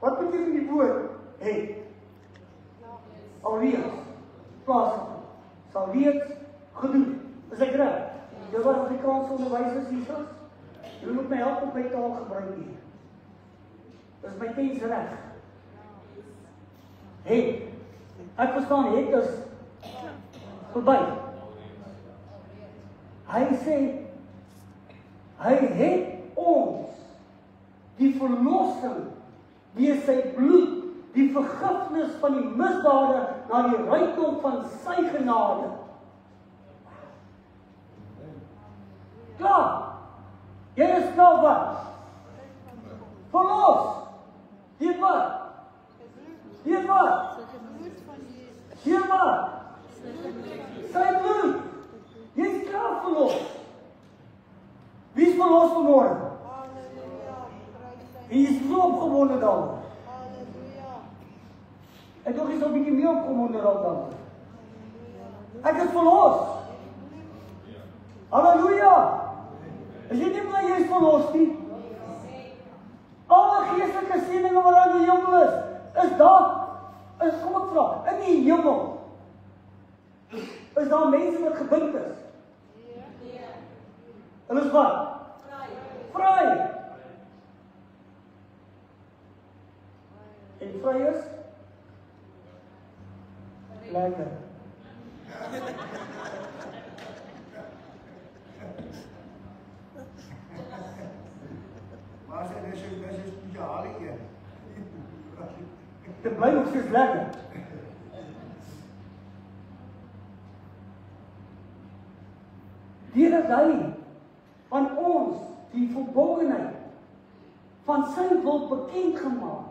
wat beteken die woord het? Alreeds plaasgevind, sal reeds gedoen. Is ek reg? Jy wat Afrikaans onderwysers hier is, jy moet my help om my taal gebruik hier. Dis my tens reg. Het. Ek verstaan het is verby. Hy sê, hy het ons die verlossing deur sy bloed, die vergifnis van die misdade na die rykdom van sy genade. Klaar. Jy is klaar wat? Verlos. Hier wat? Hier wat? Hier wat? Sy bloed. Jy is klaar verlos. Wie is verlos vanmôre? Hy is so opgewonde daaroor. En toch is al 'n bietjie meer opgewonde daaroor. Ek is verlos. Halleluja. Is jy nie bly jy is verlos nie? Alle geestelike seëninge wat aan die hemel is daar, kom ek vra, in die hemel, is daar mense wat gebind is? Nee. Hulle is wat? Vry. En vry is? Lekker. Maar dit is spesiaal hier. Dit bly nog steeds lekker. Deurdat hy aan ons die verborgenheid van sy wil bekend gemaak,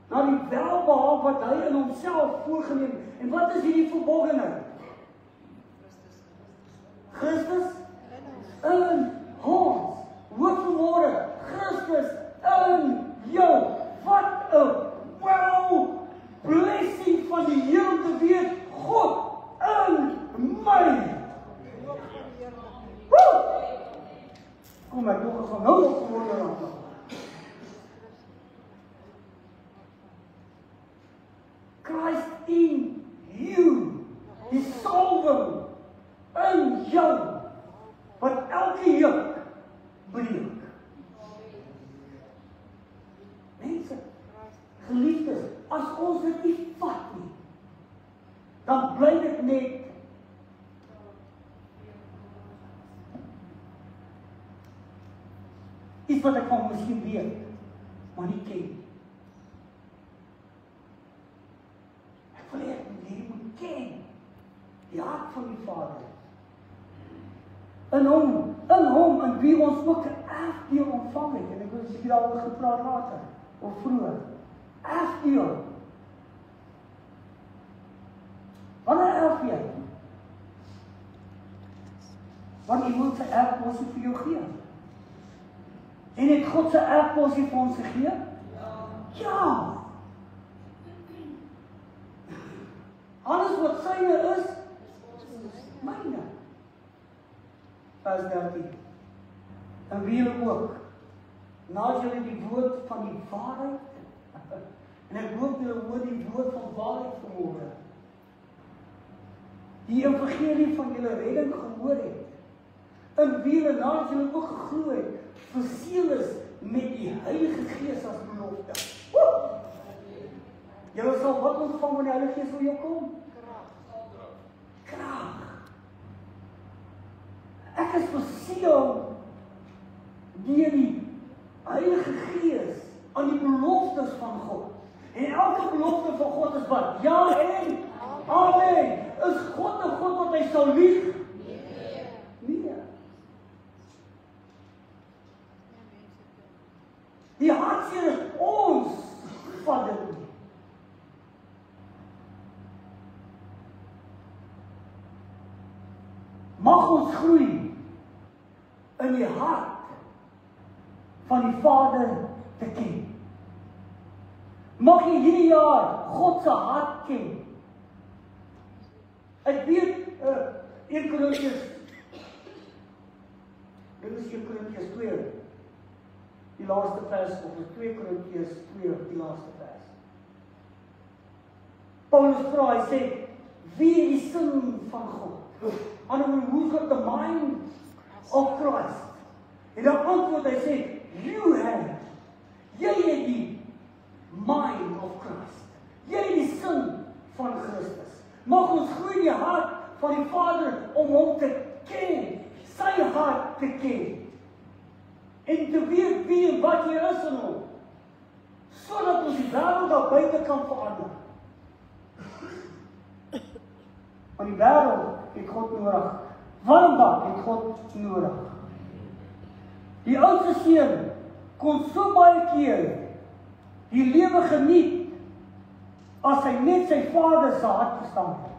na die welbehae wat hy in homself voorgeneem. En wat is hierdie verborgenheid? Christus in ons. Hoor vanmôre, Christus in jou. Wat 'n wow blessing van die Here om te weet, God in my. Woe! Kom maar, nog eens van nou opgewonde raak. Christ in you. Die salwing in jou. Wat elke juk breek. Mense, geliefdes, as ons dit nie vat nie, dan bly dit net iets wat ek van miskien weet, maar nie ken. Ek wil hê jy moet ken die hart van die Vader. In hom, in wie ons ook 'n erfdeel ontvang het. En ek wil sê daaroor gepraat later, of vroeër. Erfdeel. Wanneer erf jy? Wanneer iemand sy erfposie vir jou gee. En het God sy erfposie vir ons gegee? Ja. Alles wat syne is, myne. Vers 13. En wie julle ook, nadat julle die woord van die waarheid, en ek hoop julle hoor die woord van waarheid vanmôre, die evangelie van julle redding gehoor het, in wie julle nadat julle ook geglo het, verseël is met die Heilige Gees as belofte. Julle sal wat ontvang wanneer die Heilige Gees oor jou kom? Krag. Ek is verseël deur die Heilige Gees aan die beloftes van God. En elke belofte van God is wat? Ja en amen. Is God 'n God wat hy sal lieg? Nee. Die hartseer is ons van dit nie. Mag ons groei in die hart van die Vader te ken. Mag jy hierdie jaar God se hart ken. Ek weet 1 Korintiërs, dit is 1 Korintiërs 2, die laaste vers, of 2 Korintiërs 2, die laaste vers. Paulus vra, hy sê, wie is die sin van God? En who's got the mind of Christ? En dan antwoord hy sê, you have, jy het die mind of Christ. Jy het die sin van Christus. Mag ons groei in die hart van die Vader om hom te ken, sy hart te ken. En te weet wie en wat jy is in hom. Sodat ons die wêreld daar buite kan verander. Want die wêreld het God nodig. Warmbad het God nodig. Die oudste seun kon so baie keer die lewe geniet as hy net sy vader se hart verstaan het.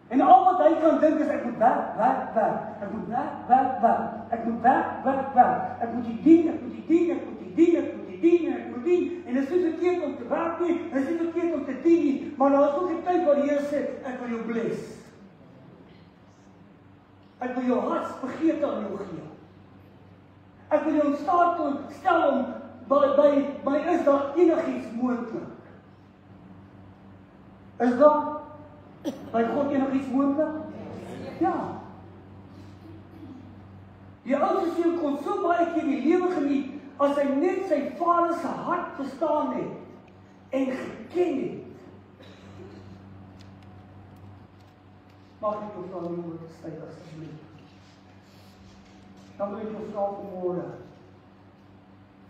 En al wat hy kan dink is ek moet werk. Ek moet werk. Ek moet werk. Ek moet die dien. En dit is nie verkeerd om te werk nie, dit is nie verkeerd om te dien nie, maar daar is ook 'n tyd waar die Here sê, ek wil jou bless. Ek wil jou hartsbegeerte aan jou gee. Ek wil jou in staat stel om by is daar enigiets moontlik. Is daar by God enigiets moontlik? Ja. Die oudste seun kon so baie keer die lewe geniet as hy net sy vader se hart verstaan het en geken het. Mag ek jou vra om te styg asseblief? Dan wil ek jou vra vanmôre.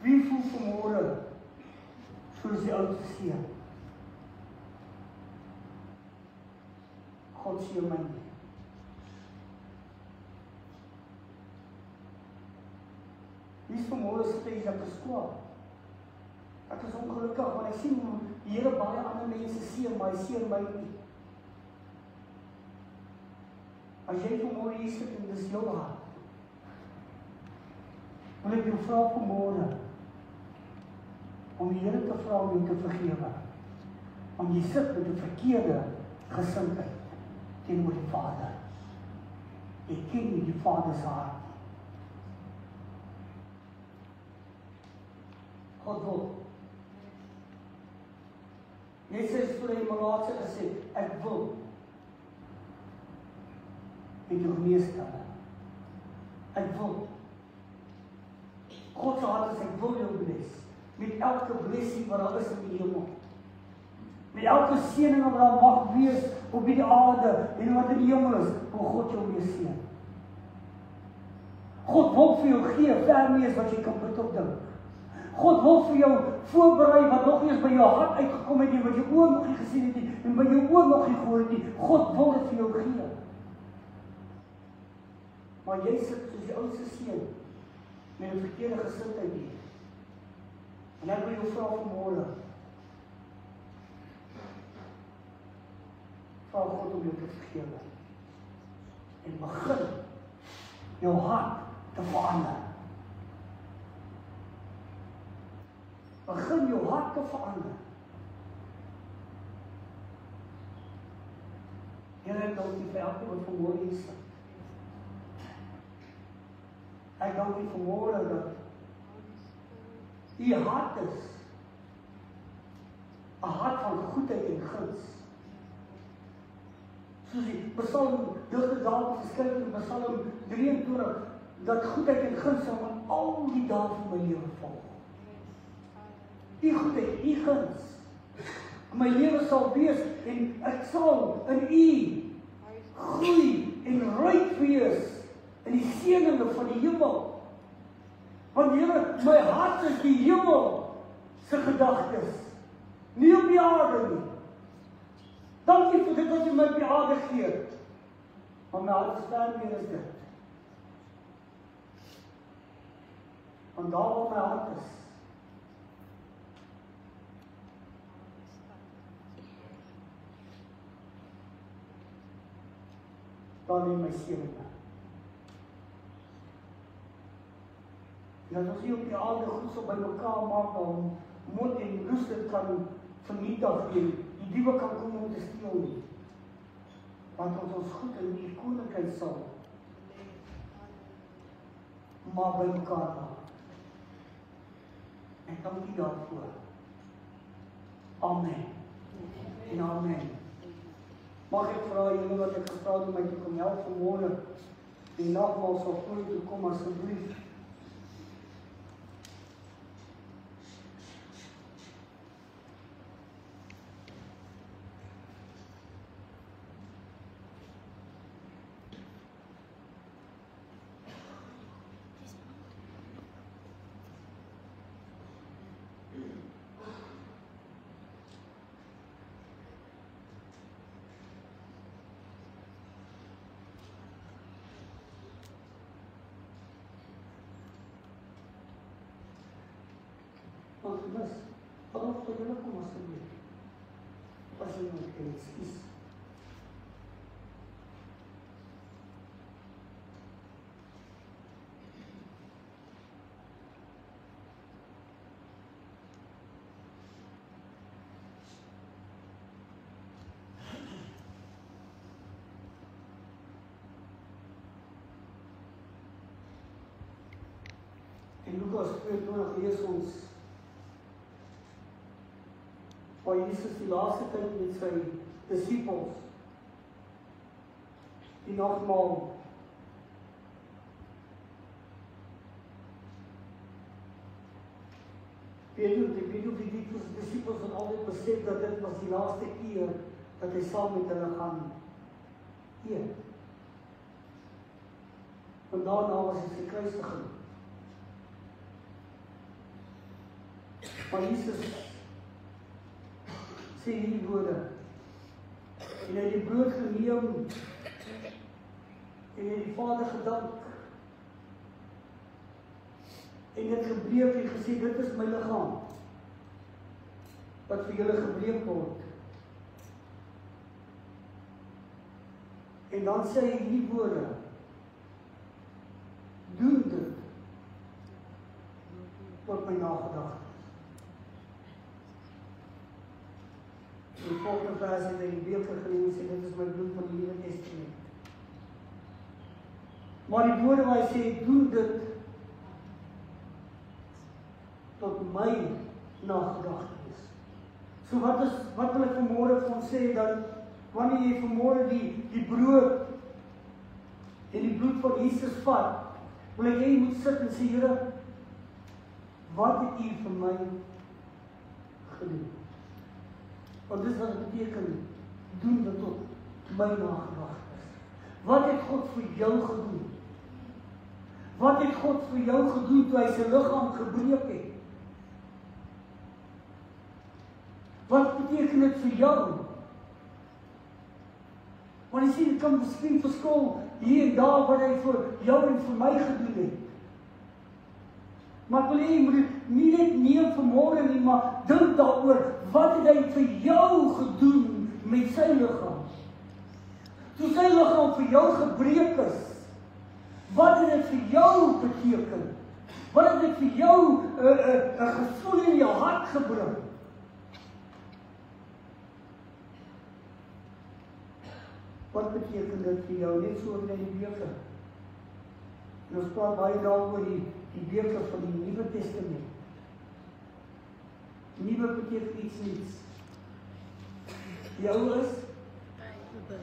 Wie voel vanmôre soos die oudste seun? God seën my nie. Wie is vanmôre sê ek is kwaad? Ek is ongelukkig want ek sien hoe die Here baie ander mense seën, maar hy seën my nie. As jy vanmôre hier sit en dis jou hart, wil ek jou vra vanmôre om die Here te vra om jou te vergewe. Want jy sit met 'n verkeerde gesindheid teenoor die Vader. Jy ken nie die Vader se hart. God wil Net soos toe die malaatse gesê, ek wil. Met jou meester. Ek wil. God se hart is, ek wil jou bless. Met elke blessing wat daar is in die hemel. Met elke seëning wat daar mag wees op die aarde en wat in die hemel is, wil God jou mee seën. God wil vir jou gee, ver meer as wat jy kan bid of dink. God wil vir jou voorberei wat nog nie eens by jou hart uitgekom het nie, wat jou oë nog nie gesien het nie, en by jou oë nog nie gehoor het nie. God wil dit vir jou gee. Maar jy sit soos die oudste seun, met 'n verkeerde gesindheid hier. En ek wil jou vra vanmôre, vra God om jou te vergewe. En begin jou hart te verander. Begin jou hart te verander. Here, ek dank U vir elke wat vanmôre hier sit. Ek dank U vanmôre dat U hart is 'n hart van goedheid en guns. Soos die Psalm digter Dawid geskryf in Psalm 23, dat goedheid en guns sal my al die dae van my lewe volg. U goedheid, U guns, my lewe sal wees en ek sal in U groei en ryk wees in die seëninge van die hemel. Want Here, my hart is die hemel se gedagtes, nie op die aarde nie. Dankie vir dit wat U my op die aarde gee. Maar my hart is ver meer as dit. Want daar waar my hart is, daar lê my seëninge. En as ons hier op die aarde goed so by mekaar maak, dan moet en rus dit kan vernietig word. Die diewe kan kom om te steel nie. Want ons goed in die koninkryk sal maar by mekaar maak. En dank U daarvoor. Amen. En amen. Mag ek vra julle wat ek gevra het om my te kom help vanmôre, die nagmaal sal voor toe kom asseblief. Mas, falou que eu não como assim. Passei uma crise. Em Lucas 22 lees ons waar Jesus die laaste tyd met sy disippels die nagmaal Petrus die disippels het altyd besef dat dit was die laaste keer dat hy saam met hulle gaan eet. En daarna was hy sy kruisiging. Maar Jesus sê hierdie woorde, en hy het die brood geneem, en hy het die Vader gedank, en het gebreek en gesê, dit is my liggaam, wat vir julle gebreek word. En dan sê hy hierdie woorde, doen dit, tot my nagedagte. Die volgende vers het hy die beker geneem en sê, dit is my bloed van die Nuwe Testament. Maar die woorde waar hy sê, doen dit tot my nagedagtenis. So wat wil ek vanmôre vir ons sê, dat wanneer jy vanmôre die brood en die bloed van Jesus vat, wil ek hê jy moet sit en sê, Here, wat het U vir my gedoen? Want dis wat het beteken, doen wat tot my nagedagtes. Wat het God vir jou gedoen? Wat het God vir jou gedoen toe hy sy liggaam gebreek het? Wat beteken dit vir jou? Want jy sien, dit kan miskien verskil hier en daar wat hy vir jou en vir my gedoen het. Maar ek wil hê, jy moet dit nie net neem vanmôre nie, maar dink daaroor, wat het hy vir jou gedoen met sy liggaam? Toe sy liggaam vir jou gebreek is, wat het dit vir jou beteken? Wat het dit vir jou 'n gevoel in jou hart gebring? Wat beteken dit vir jou? Net so met die beker. En ons praat baie daaroor die beker van die Nuwe Testament. Nuwe beteken iets niets. Die ou is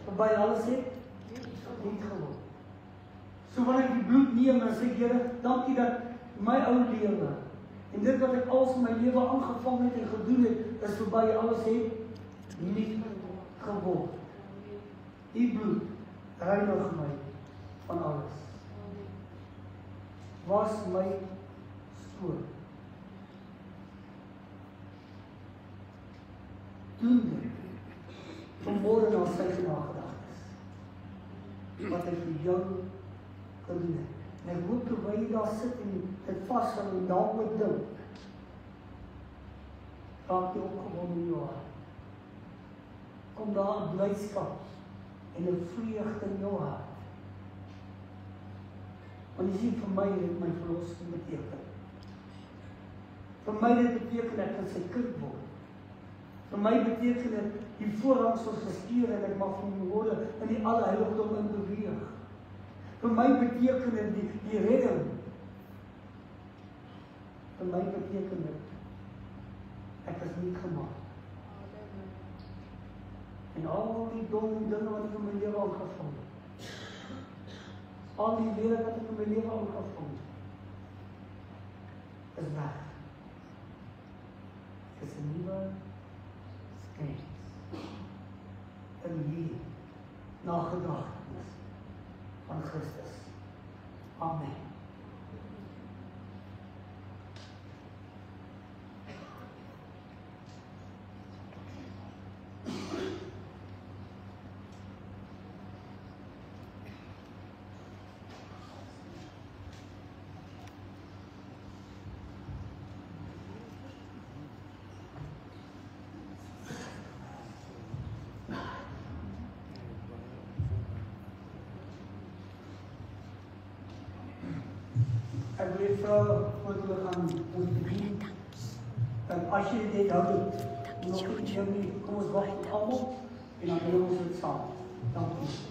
verby alles het nie geword. So wanneer ek die bloed neem en sê, Here, dankie dat my ou lewe en dit wat ek al in my lewe aangevang het en gedoen het, is verby alles het nie geword. Die bloed reinig my van alles. Was my skoon. Doen dit vanmôre na sy nagedagtes. Wat hy vir jou gedoen het. En ek hoop terwyl jy daar sit en dit vashou en daaroor dink, raak jy opgewonde in jou hart. Kom daar 'n blydskap en 'n vreugde in jou hart. Want jy sien, vir my het my verlossing beteken. Vir my dit beteken ek kan sy kind word. Vir my beteken dit die voorhangsels geskeur en ek mag vanmôre in die allerheiligdom in beweeg. Vir my beteken dit die redding. Vir my beteken dit ek is nie gemaak. En al die dom dinge wat ek in my lewe aangevang het. Al die lewe wat ek in my lewe aangevang het, is weg. Dit is 'n nuwe skens. 'n nuwe nagedagtenis van Christus. Amen. Ek wil vra voordat we gaan ons begin. As jy dit hou, nog nie, kom ons wag almal en dan doen ons dit saam. Dankie.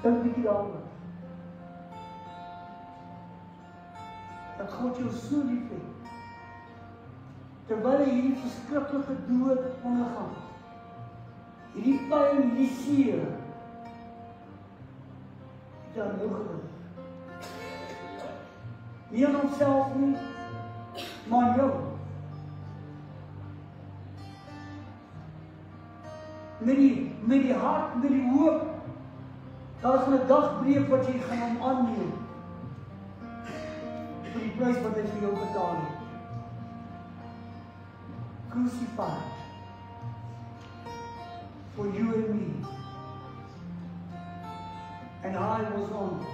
Dink bietjie daaroor. Dat God jou so lief het. Terwyl hy hierdie verskriklike dood ondergaan. Hierdie pyn, hierdie seer. Het aan jou gedink. Nie aan homself nie, maar aan jou. Met die hart, met die hoop. Daar gaan 'n dag breek wat jy gaan hom aanneem. Vir die prys wat hy vir jou betaal het. Crucified. For you and me. And I was on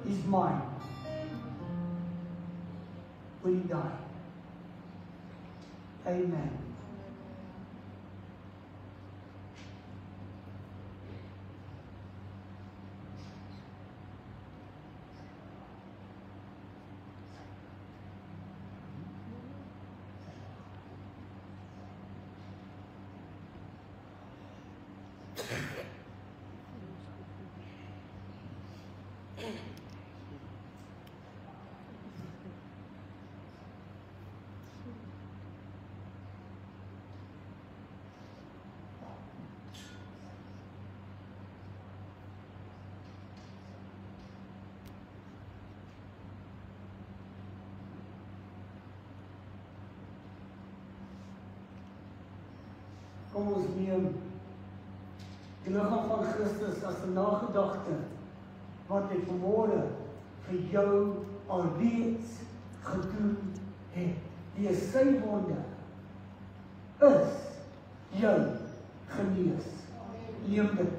his mind. When he died. Amen. Kom ons neem die liggaam van Christus as 'n nagedagte wat hy vanmôre vir jou alreeds gedoen het. Deur sy wonde is jy genees. Neem dit.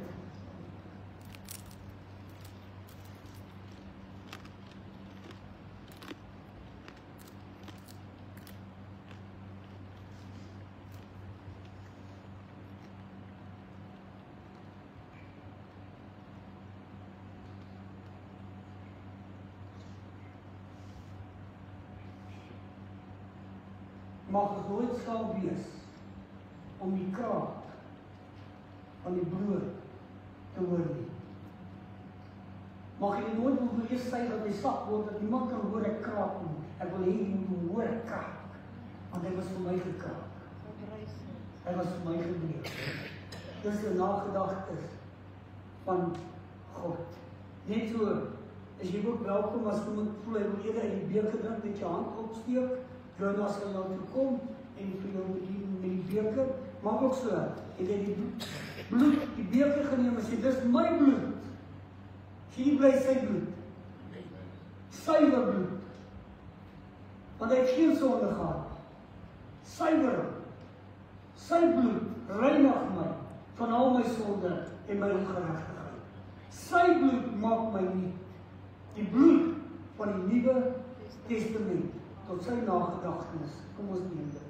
Mag het nooit skaam wees om die kraak van die brood te hoor nie. Mag jy nooit wil wees sy dat hy sak word, dat niemand kan hoor ek kraak nie. Ek wil hê jy moet hoor ek kraak, want hy was vir my gekraak. Hy was vir my gebreek. Dis 'n nagedagte van God. Net so, is jy ook welkom as iemand voel hy wil eerder uit die beker drink, dat jy hand opsteek. Jonas sal jou toe kom en vir jou met die beker, maak ook so, en jy die bloed, die beker geneem en sê, dis my bloed. Hier bly sy bloed. Suiwer bloed. Want hy het geen sonde gehad. Suiwer. Sy bloed reinig my van al my sonde en my ongeregtigheid. Sy bloed maak my nie. Die bloed van die Nuwe Testament. Tot sy nagedagtenis. Kom ons neem dit.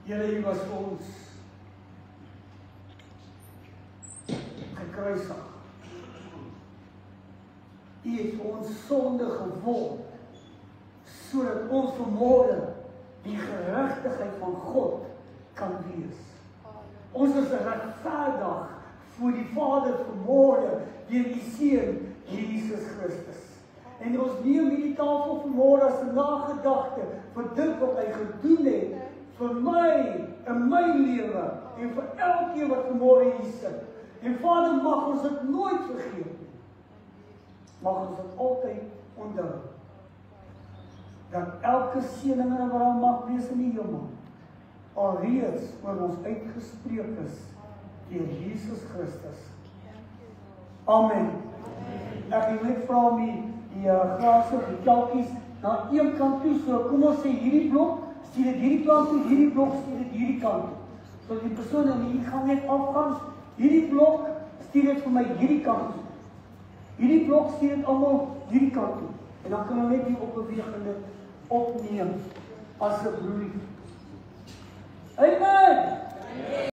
Here, U was vir ons gekruisig. U het vir ons sonde geword, sodat ons vanmôre die geregtigheid van God kan wees. Ons is regverdig voor die Vader vanmôre deur die Seun Jesus Christus. En ons neem hierdie tafel vanmôre as 'n nagedagte vir dit wat hy gedoen het vir my en my lewe en vir elkeen wat vanmôre hier sit. En Vader, mag ons dit nooit vergeet nie. Mag ons dit altyd onthou. Dat elke seëning en Abraham mag wees in die hemel, alreeds oor ons uitgespreek is deur Jesus Christus. Amen. Ek wil net vra om die grase, die kelkies na een kant toe, so kom ons sê hierdie blok, stuur dit hierdie kant toe, hierdie blok stuur dit hierdie kant toe. So die persoon in hier gaan net afgaan, hierdie blok stuur dit vir my hierdie kant toe. Hierdie blok stuur dit almal hierdie kant toe. En dan kan ons net die opbeweging opneem, asseblief. Amen!